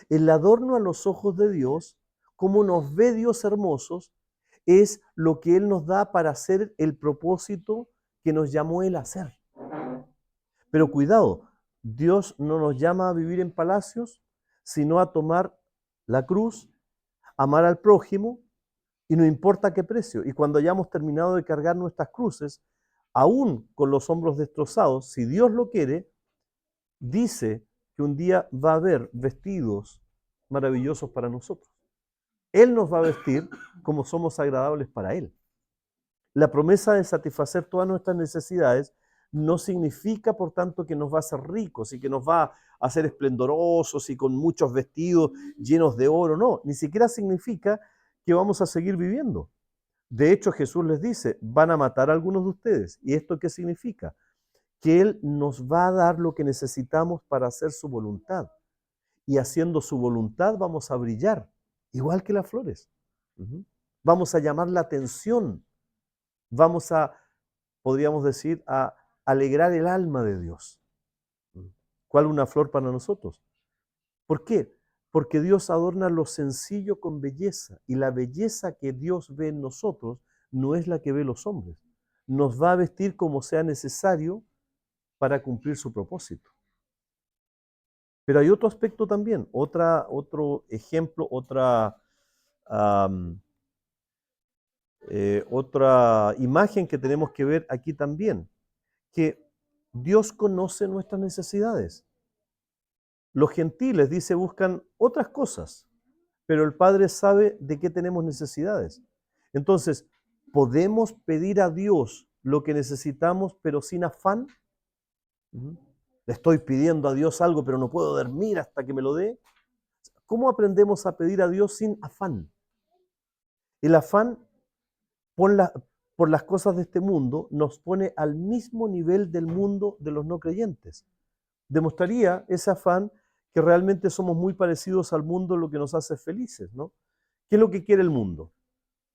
El adorno a los ojos de Dios, como nos ve Dios hermosos, es lo que Él nos da para hacer el propósito que nos llamó Él a hacer. Pero cuidado, Dios no nos llama a vivir en palacios, sino a tomar la cruz, amar al prójimo, y no importa a qué precio. Y cuando hayamos terminado de cargar nuestras cruces, aún con los hombros destrozados, si Dios lo quiere, dice que un día va a haber vestidos maravillosos para nosotros. Él nos va a vestir como somos agradables para Él. La promesa de satisfacer todas nuestras necesidades no significa, por tanto, que nos va a hacer ricos y que nos va a hacer esplendorosos y con muchos vestidos llenos de oro. No, ni siquiera significa que vamos a seguir viviendo. De hecho, Jesús les dice, van a matar a algunos de ustedes. ¿Y esto qué significa? Que Él nos va a dar lo que necesitamos para hacer su voluntad. Y haciendo su voluntad vamos a brillar, igual que las flores. Vamos a llamar la atención. Vamos a, podríamos decir, a alegrar el alma de Dios. ¿Cuál una flor para nosotros? ¿Por qué? Porque Dios adorna lo sencillo con belleza, y la belleza que Dios ve en nosotros no es la que ve los hombres. Nos va a vestir como sea necesario para cumplir su propósito. Pero hay otro aspecto también, otro ejemplo, otra imagen que tenemos que ver aquí también, que Dios conoce nuestras necesidades. Los gentiles, dice, buscan otras cosas, pero el Padre sabe de qué tenemos necesidades. Entonces, ¿podemos pedir a Dios lo que necesitamos, pero sin afán? Le estoy pidiendo a Dios algo, pero no puedo dormir hasta que me lo dé. ¿Cómo aprendemos a pedir a Dios sin afán? El afán por las cosas de este mundo nos pone al mismo nivel del mundo de los no creyentes. Demostraría ese afán que realmente somos muy parecidos al mundo, lo que nos hace felices, ¿no? ¿Qué es lo que quiere el mundo?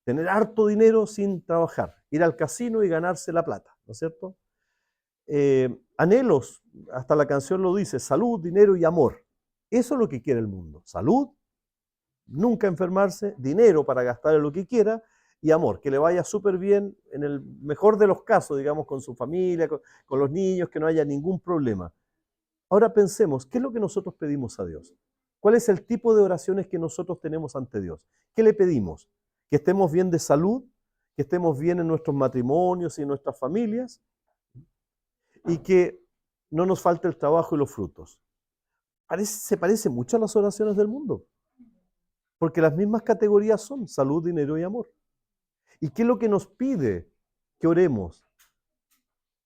Tener harto dinero sin trabajar, ir al casino y ganarse la plata, ¿no es cierto? Anhelos, hasta la canción lo dice, salud, dinero y amor. Eso es lo que quiere el mundo. Salud, nunca enfermarse, dinero para gastar en lo que quiera y amor, que le vaya súper bien en el mejor de los casos, digamos, con su familia, con los niños, que no haya ningún problema. Ahora pensemos, ¿qué es lo que nosotros pedimos a Dios? ¿Cuál es el tipo de oraciones que nosotros tenemos ante Dios? ¿Qué le pedimos? ¿Que estemos bien de salud? ¿Que estemos bien en nuestros matrimonios y en nuestras familias? Y que no nos falte el trabajo y los frutos. Se parece mucho a las oraciones del mundo, porque las mismas categorías son salud, dinero y amor. ¿Y qué es lo que nos pide que oremos?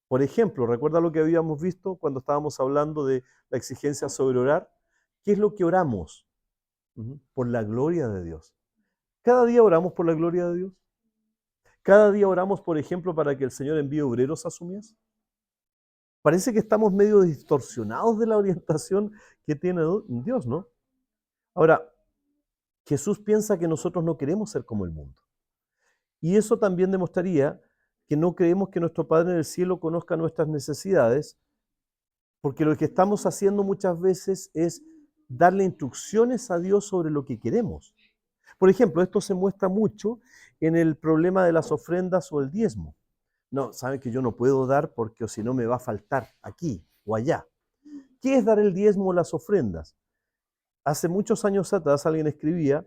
Por ejemplo, ¿recuerda lo que habíamos visto cuando estábamos hablando de la exigencia sobre orar? ¿Qué es lo que oramos? Por la gloria de Dios. Cada día oramos por la gloria de Dios. Cada día oramos, por ejemplo, para que el Señor envíe obreros a su mies. Parece que estamos medio distorsionados de la orientación que tiene Dios, ¿no? Ahora, Jesús piensa que nosotros no queremos ser como el mundo. Y eso también demostraría que no creemos que nuestro Padre en el cielo conozca nuestras necesidades, porque lo que estamos haciendo muchas veces es darle instrucciones a Dios sobre lo que queremos. Por ejemplo, esto se muestra mucho en el problema de las ofrendas o el diezmo. No, saben que yo no puedo dar porque si no me va a faltar aquí o allá. ¿Qué es dar el diezmo o las ofrendas? Hace muchos años atrás alguien escribía,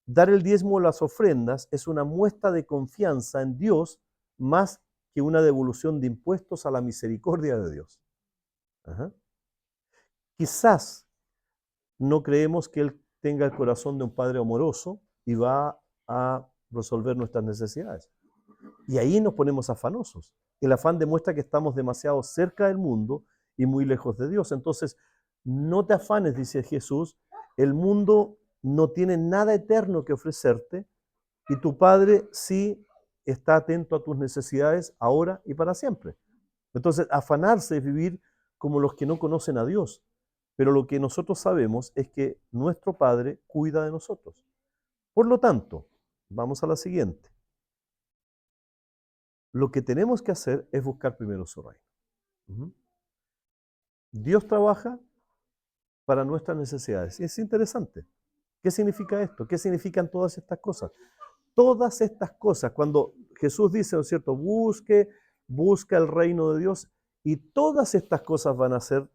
dar el diezmo o las ofrendas es una muestra de confianza en Dios más que una devolución de impuestos a la misericordia de Dios. Ajá. Quizás no creemos que Él tenga el corazón de un Padre amoroso y va a resolver nuestras necesidades. Y ahí nos ponemos afanosos. El afán demuestra que estamos demasiado cerca del mundo y muy lejos de Dios. Entonces, no te afanes, dice Jesús, el mundo no tiene nada eterno que ofrecerte y tu Padre sí está atento a tus necesidades ahora y para siempre. Entonces, afanarse es vivir como los que no conocen a Dios. Pero lo que nosotros sabemos es que nuestro Padre cuida de nosotros. Por lo tanto, vamos a la siguiente. Lo que tenemos que hacer es buscar primero su reino. Dios trabaja para nuestras necesidades. Y es interesante. ¿Qué significa esto? ¿Qué significan todas estas cosas? Todas estas cosas, cuando Jesús dice, ¿no es cierto? Busca el reino de Dios y todas estas cosas van a ser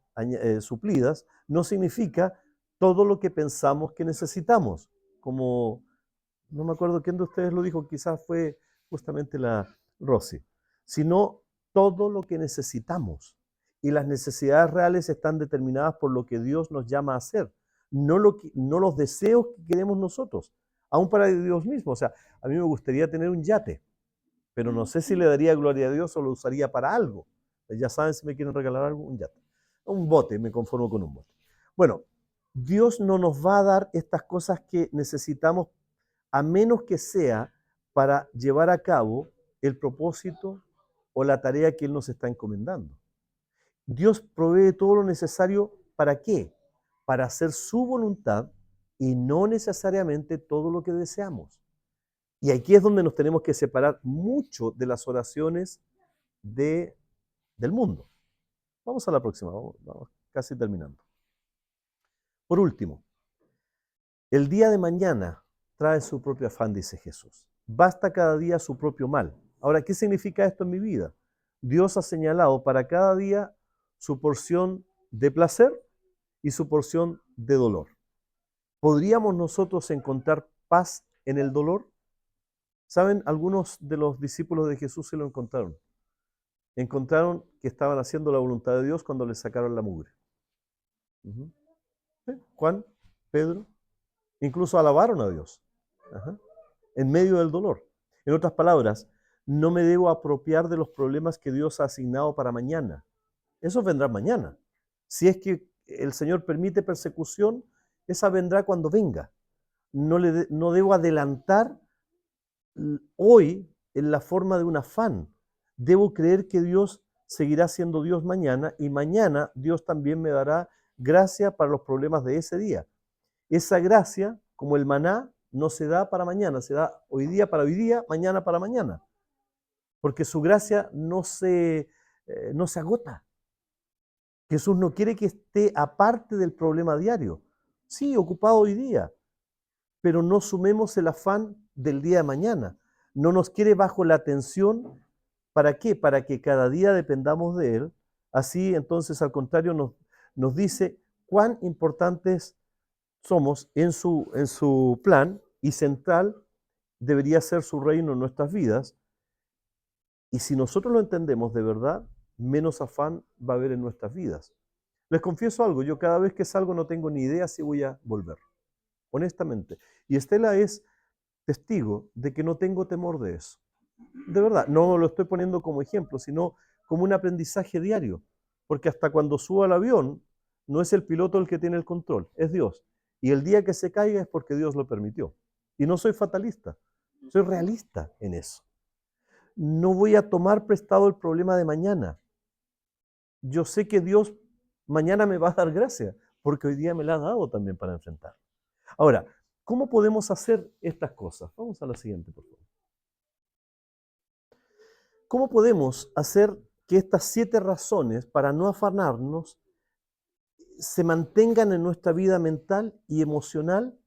suplidas, no significa todo lo que pensamos que necesitamos. Como, no me acuerdo quién de ustedes lo dijo, quizás fue justamente la Rosy, sino todo lo que necesitamos. Y las necesidades reales están determinadas por lo que Dios nos llama a hacer, no los deseos que queremos nosotros, aún para Dios mismo. O sea, a mí me gustaría tener un yate, pero no sé si le daría gloria a Dios o lo usaría para algo. Ya saben, si me quieren regalar algo, un yate. Un bote, me conformo con un bote. Bueno, Dios no nos va a dar estas cosas que necesitamos a menos que sea para llevar a cabo el propósito o la tarea que Él nos está encomendando. Dios provee todo lo necesario, ¿para qué? Para hacer su voluntad y no necesariamente todo lo que deseamos. Y aquí es donde nos tenemos que separar mucho de las oraciones del mundo. Vamos a la próxima, vamos casi terminando. Por último, el día de mañana trae su propio afán, dice Jesús. Basta cada día su propio mal. Ahora, ¿qué significa esto en mi vida? Dios ha señalado para cada día su porción de placer y su porción de dolor. ¿Podríamos nosotros encontrar paz en el dolor? ¿Saben? Algunos de los discípulos de Jesús se lo encontraron. Encontraron que estaban haciendo la voluntad de Dios cuando les sacaron la mugre. ¿Sí? Juan, Pedro, incluso alabaron a Dios. En medio del dolor. En otras palabras, no me debo apropiar de los problemas que Dios ha asignado para mañana. Eso vendrá mañana. Si es que el Señor permite persecución, esa vendrá cuando venga. No debo adelantar hoy en la forma de un afán. Debo creer que Dios seguirá siendo Dios mañana y mañana Dios también me dará gracia para los problemas de ese día. Esa gracia, como el maná, no se da para mañana, se da hoy día para hoy día, mañana para mañana. Porque su gracia no se agota. Jesús no quiere que esté aparte del problema diario. Sí, ocupado hoy día, pero no sumemos el afán del día de mañana. No nos quiere bajo la tensión. ¿Para qué? Para que cada día dependamos de Él. Así, entonces, al contrario, nos dice cuán importantes somos en su plan, y central debería ser su reino en nuestras vidas. Y si nosotros lo entendemos de verdad, menos afán va a haber en nuestras vidas. Les confieso algo, yo cada vez que salgo no tengo ni idea si voy a volver, honestamente. Y Estela es testigo de que no tengo temor de eso. De verdad, no lo estoy poniendo como ejemplo, sino como un aprendizaje diario. Porque hasta cuando subo al avión, no es el piloto el que tiene el control, es Dios. Y el día que se caiga es porque Dios lo permitió. Y no soy fatalista, soy realista en eso. No voy a tomar prestado el problema de mañana. Yo sé que Dios mañana me va a dar gracia, porque hoy día me la ha dado también para enfrentar. Ahora, ¿cómo podemos hacer estas cosas? Vamos a la siguiente, por favor. ¿Cómo podemos hacer que estas 7 razones para no afanarnos se mantengan en nuestra vida mental y emocional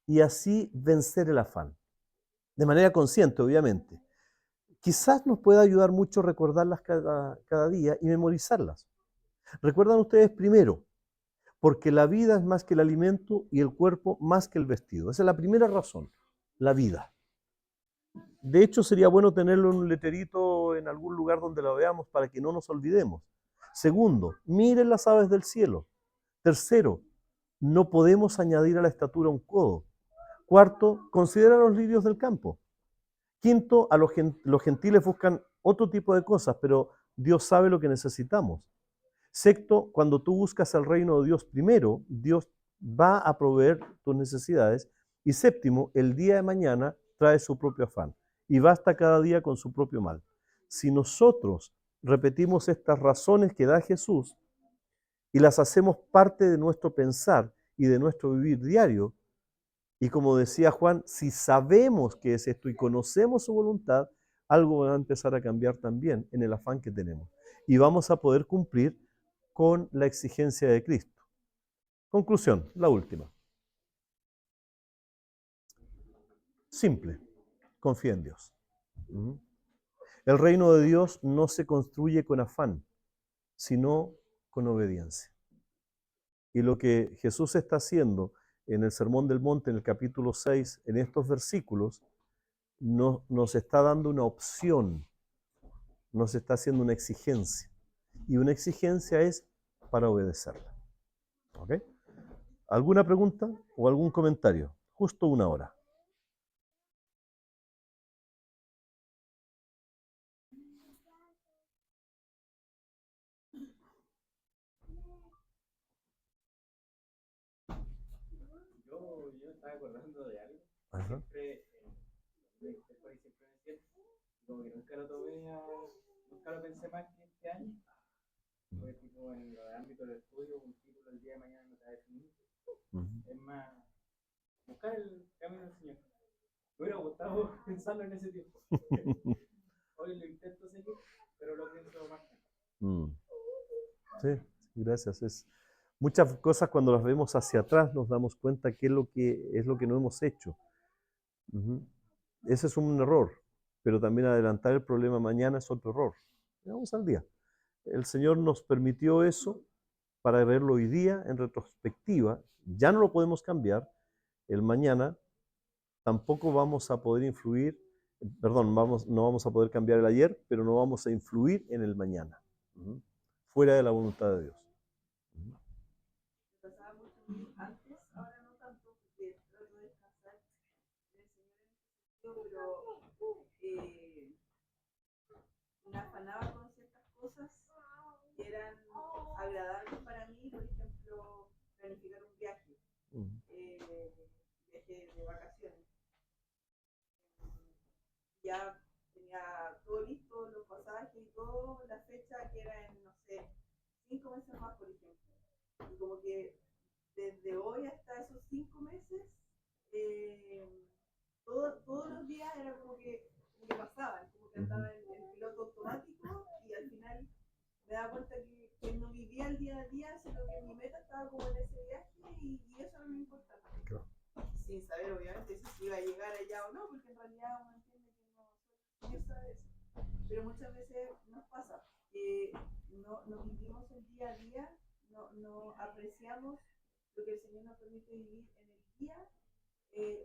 y así vencer el afán? De manera consciente, obviamente. Quizás nos pueda ayudar mucho recordarlas cada día y memorizarlas. ¿Recuerdan ustedes primero? Porque la vida es más que el alimento y el cuerpo más que el vestido. Esa es la primera razón, la vida. De hecho, sería bueno tenerlo en un letrerito en algún lugar donde lo veamos para que no nos olvidemos. Segundo, miren las aves del cielo. Tercero, no podemos añadir a la estatura un codo. Cuarto, considera los lirios del campo. Quinto, los gentiles buscan otro tipo de cosas, pero Dios sabe lo que necesitamos. Sexto, cuando tú buscas el reino de Dios primero, Dios va a proveer tus necesidades. Y séptimo, el día de mañana trae su propio afán y basta cada día con su propio mal. Si nosotros repetimos estas razones que da Jesús y las hacemos parte de nuestro pensar y de nuestro vivir diario, y como decía Juan, si sabemos que es esto y conocemos su voluntad, algo va a empezar a cambiar también en el afán que tenemos. Y vamos a poder cumplir con la exigencia de Cristo. Conclusión, la última. Simple, confía en Dios. El reino de Dios no se construye con afán, sino con obediencia. Y lo que Jesús está haciendo en el Sermón del Monte, en el capítulo 6, en estos versículos, nos está dando una opción, nos está haciendo una exigencia. Y una exigencia es para obedecerla. ¿Ok? ¿Alguna pregunta o algún comentario? Justo 1 hora. Yo estaba acordando de algo. Ajá. Siempre me decía, como que nunca lo pensé más que este año. Fue tipo en el ámbito del estudio, un título el día de mañana no te va a definir. Es más, buscar el camino del Señor. Me hubiera gustado pensarlo en ese tiempo. Hoy lo intento seguir, pero lo pienso más. Sí, gracias. Muchas cosas cuando las vemos hacia atrás nos damos cuenta que es lo que no hemos hecho. Ese es un error, pero también adelantar el problema mañana es otro error. Vamos al día. El Señor nos permitió eso para verlo hoy día en retrospectiva. Ya no lo podemos cambiar. El mañana tampoco vamos a poder influir, no vamos a poder cambiar el ayer, pero no vamos a influir en el mañana. Fuera de la voluntad de Dios. Pasaba mucho antes, ahora no tanto, porque trato de descansar en el Señor, pero me afanaba con ciertas cosas que eran agradables para mí, por ejemplo, planificar un viaje, viaje de vacaciones. Ya tenía todo listo, los pasajes y todo, la fecha que era en, no sé, 5 meses más, por ejemplo. Y como que desde hoy hasta esos 5 meses todos los días era como que pasaban, como que andaba en piloto automático y al final me daba cuenta que no vivía el día a día, sino que mi meta estaba como en ese viaje y eso era lo importante. Claro. Sin saber, obviamente, si iba a llegar allá o no, porque en realidad uno entiende que no sabe eso. Pero muchas veces nos pasa que no vivimos el día a día, no apreciamos lo que el Señor nos permite vivir en el día,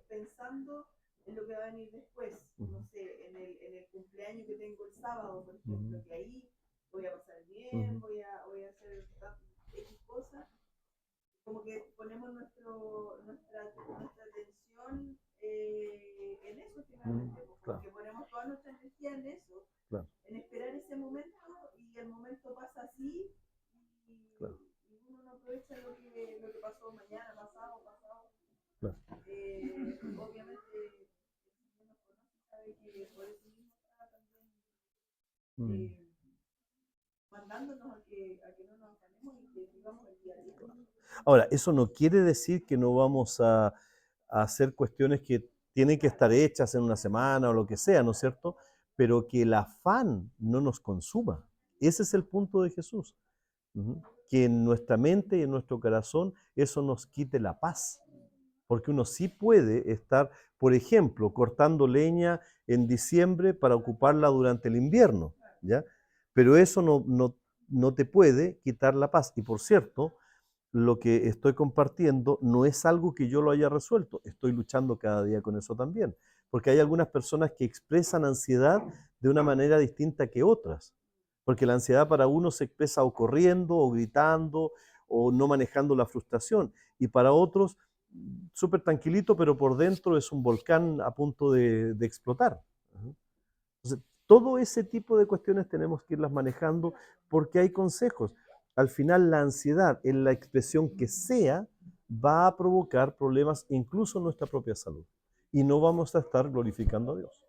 pensando en lo que va a venir después. No sé, en el cumpleaños que tengo el sábado, por ejemplo, que ahí voy a pasar bien, voy a hacer X cosas. Como que ponemos nuestra atención en eso finalmente, Claro. porque ponemos toda nuestra energía en eso, Claro. en esperar ese momento y el momento pasa así Claro. y uno no aprovecha lo que pasó mañana, pasado. Claro. Obviamente el Señor nos conoce y sabe que por eso mismo está también mandándonos a que no nos afanemos y que vivamos el día a día. Ahora, eso no quiere decir que no vamos a hacer cuestiones que tienen que estar hechas en una semana o lo que sea, ¿no es cierto? Pero que el afán no nos consuma. Ese es el punto de Jesús. Que en nuestra mente y en nuestro corazón eso nos quite la paz. Porque uno sí puede estar, por ejemplo, cortando leña en diciembre para ocuparla durante el invierno, ¿ya? Pero eso no te puede quitar la paz. Y por cierto, lo que estoy compartiendo no es algo que yo lo haya resuelto. Estoy luchando cada día con eso también. Porque hay algunas personas que expresan ansiedad de una manera distinta que otras. Porque la ansiedad para uno se expresa o corriendo, o gritando, o no manejando la frustración. Y para otros, súper tranquilito, pero por dentro es un volcán a punto de explotar. Entonces, todo ese tipo de cuestiones tenemos que irlas manejando porque hay consejos. Al final, la ansiedad, en la expresión que sea, va a provocar problemas incluso en nuestra propia salud. Y no vamos a estar glorificando a Dios.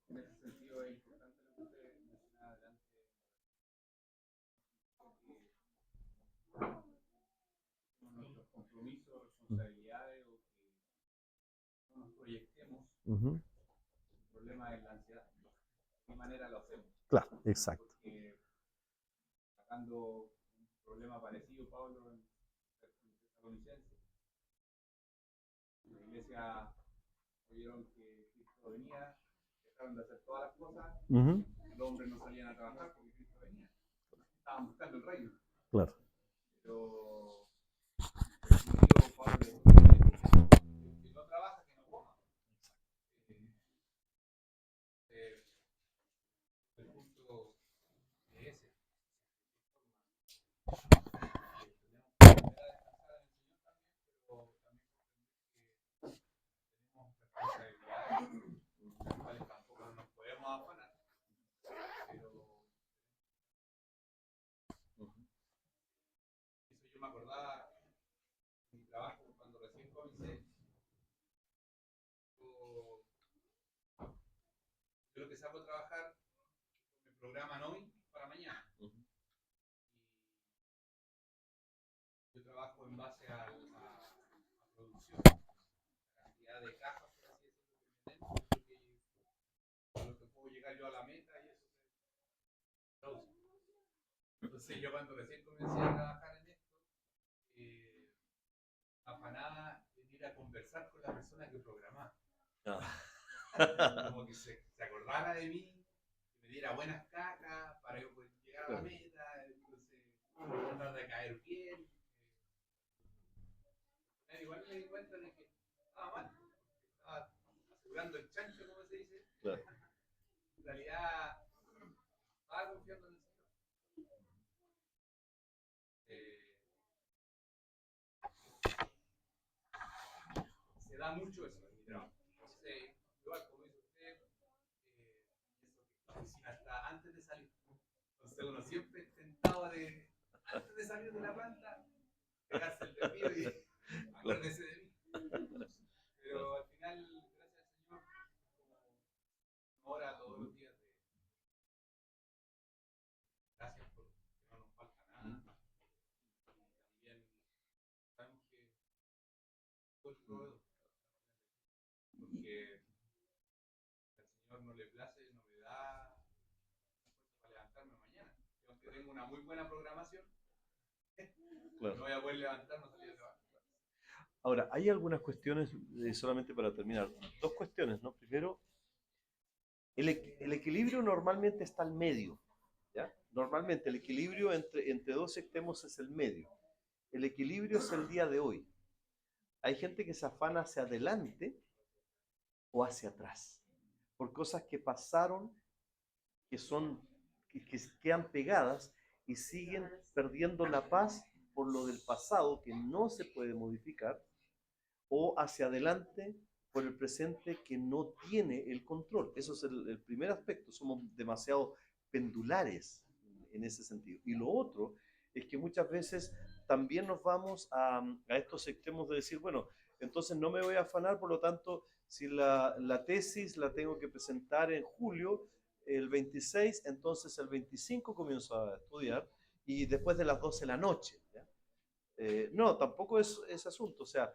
En ese sentido es importante lo que usted mencionaba adelante, nuestros compromisos, responsabilidades o que no nos proyectemos. El problema es la ansiedad. ¿De qué manera lo hacemos? Claro, exacto. Porque sacando un problema parecido, Pablo, en Tesalonicenses, la iglesia oyeron que Cristo venía, dejaron de hacer todas las cosas, los hombres no salían a trabajar porque Cristo venía. Estaban buscando el reino. Claro. Pero el motivo, Pablo, que no trabaja, que no coma. El punto es ese. Tenemos que aprender a descansar en el Señor también, pero también tenemos responsabilidades las cuales tampoco no nos podemos afanar. Pero eso yo me acordaba de mi trabajo cuando recién comencé. Yo lo que salgo a trabajar me programan hoy para mañana. Yo trabajo en base a producción, la cantidad de cajas, por así decirlo, que me den, con lo que puedo llegar yo a la meta y eso se produce. Entonces yo cuando recién comencé a trabajar en esto, afanaba en ir a conversar con la persona que programaba. Como que se acordara de mí, que me diera buenas cajas para yo poder llegar a la meta, entonces tratar de caer bien. Igual me di cuenta de que estaba mal, estaba asegurando el chancho, como se dice. Claro. En realidad, estaba confiando en el Señor. Se da mucho eso en mi trabajo. Entonces, igual como dice usted, la oficina está antes de salir. Entonces uno siempre tentado de, antes de salir de la planta, pegarse el respiro y acuérdese de mí. Pero al final, gracias al Señor, como ora todos los días de gracias por que no nos falta nada. Y también todo, porque al Señor no le place, no me da fuerza para levantarme mañana. Y aunque tengo una muy buena programación, Claro. no voy a poder levantar, no salir de trabajo. Ahora, hay algunas cuestiones, solamente para terminar, dos cuestiones, ¿no? Primero, el equilibrio normalmente está al medio, ¿ya? Normalmente el equilibrio entre dos extremos es el medio. El equilibrio es el día de hoy. Hay gente que se afana hacia adelante o hacia atrás, por cosas que pasaron, que quedan pegadas y siguen perdiendo la paz por lo del pasado que no se puede modificar, o hacia adelante por el presente que no tiene el control. Eso es el primer aspecto, somos demasiado pendulares en ese sentido. Y lo otro es que muchas veces también nos vamos a estos extremos de decir, bueno, entonces no me voy a afanar, por lo tanto, si la tesis la tengo que presentar en julio, el 26, entonces el 25 comienzo a estudiar y después de las 12 de la noche. ¿Ya? No, tampoco es ese asunto, o sea,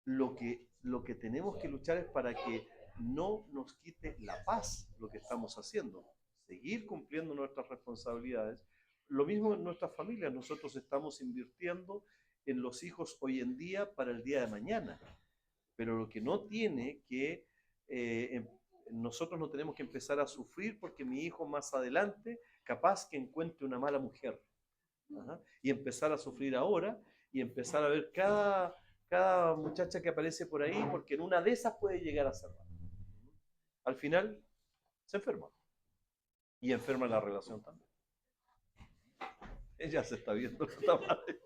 lo que tenemos que luchar es para que no nos quite la paz lo que estamos haciendo, seguir cumpliendo nuestras responsabilidades. Lo mismo en nuestras familias, nosotros estamos invirtiendo en los hijos hoy en día para el día de mañana, pero lo que no tiene que, nosotros no tenemos que empezar a sufrir porque mi hijo más adelante capaz que encuentre una mala mujer. Ajá, y empezar a sufrir ahora y empezar a ver cada muchacha que aparece por ahí, porque en una de esas puede llegar a ser mal. Al final se enferma y enferma la relación también. Ella se está viendo esta madre.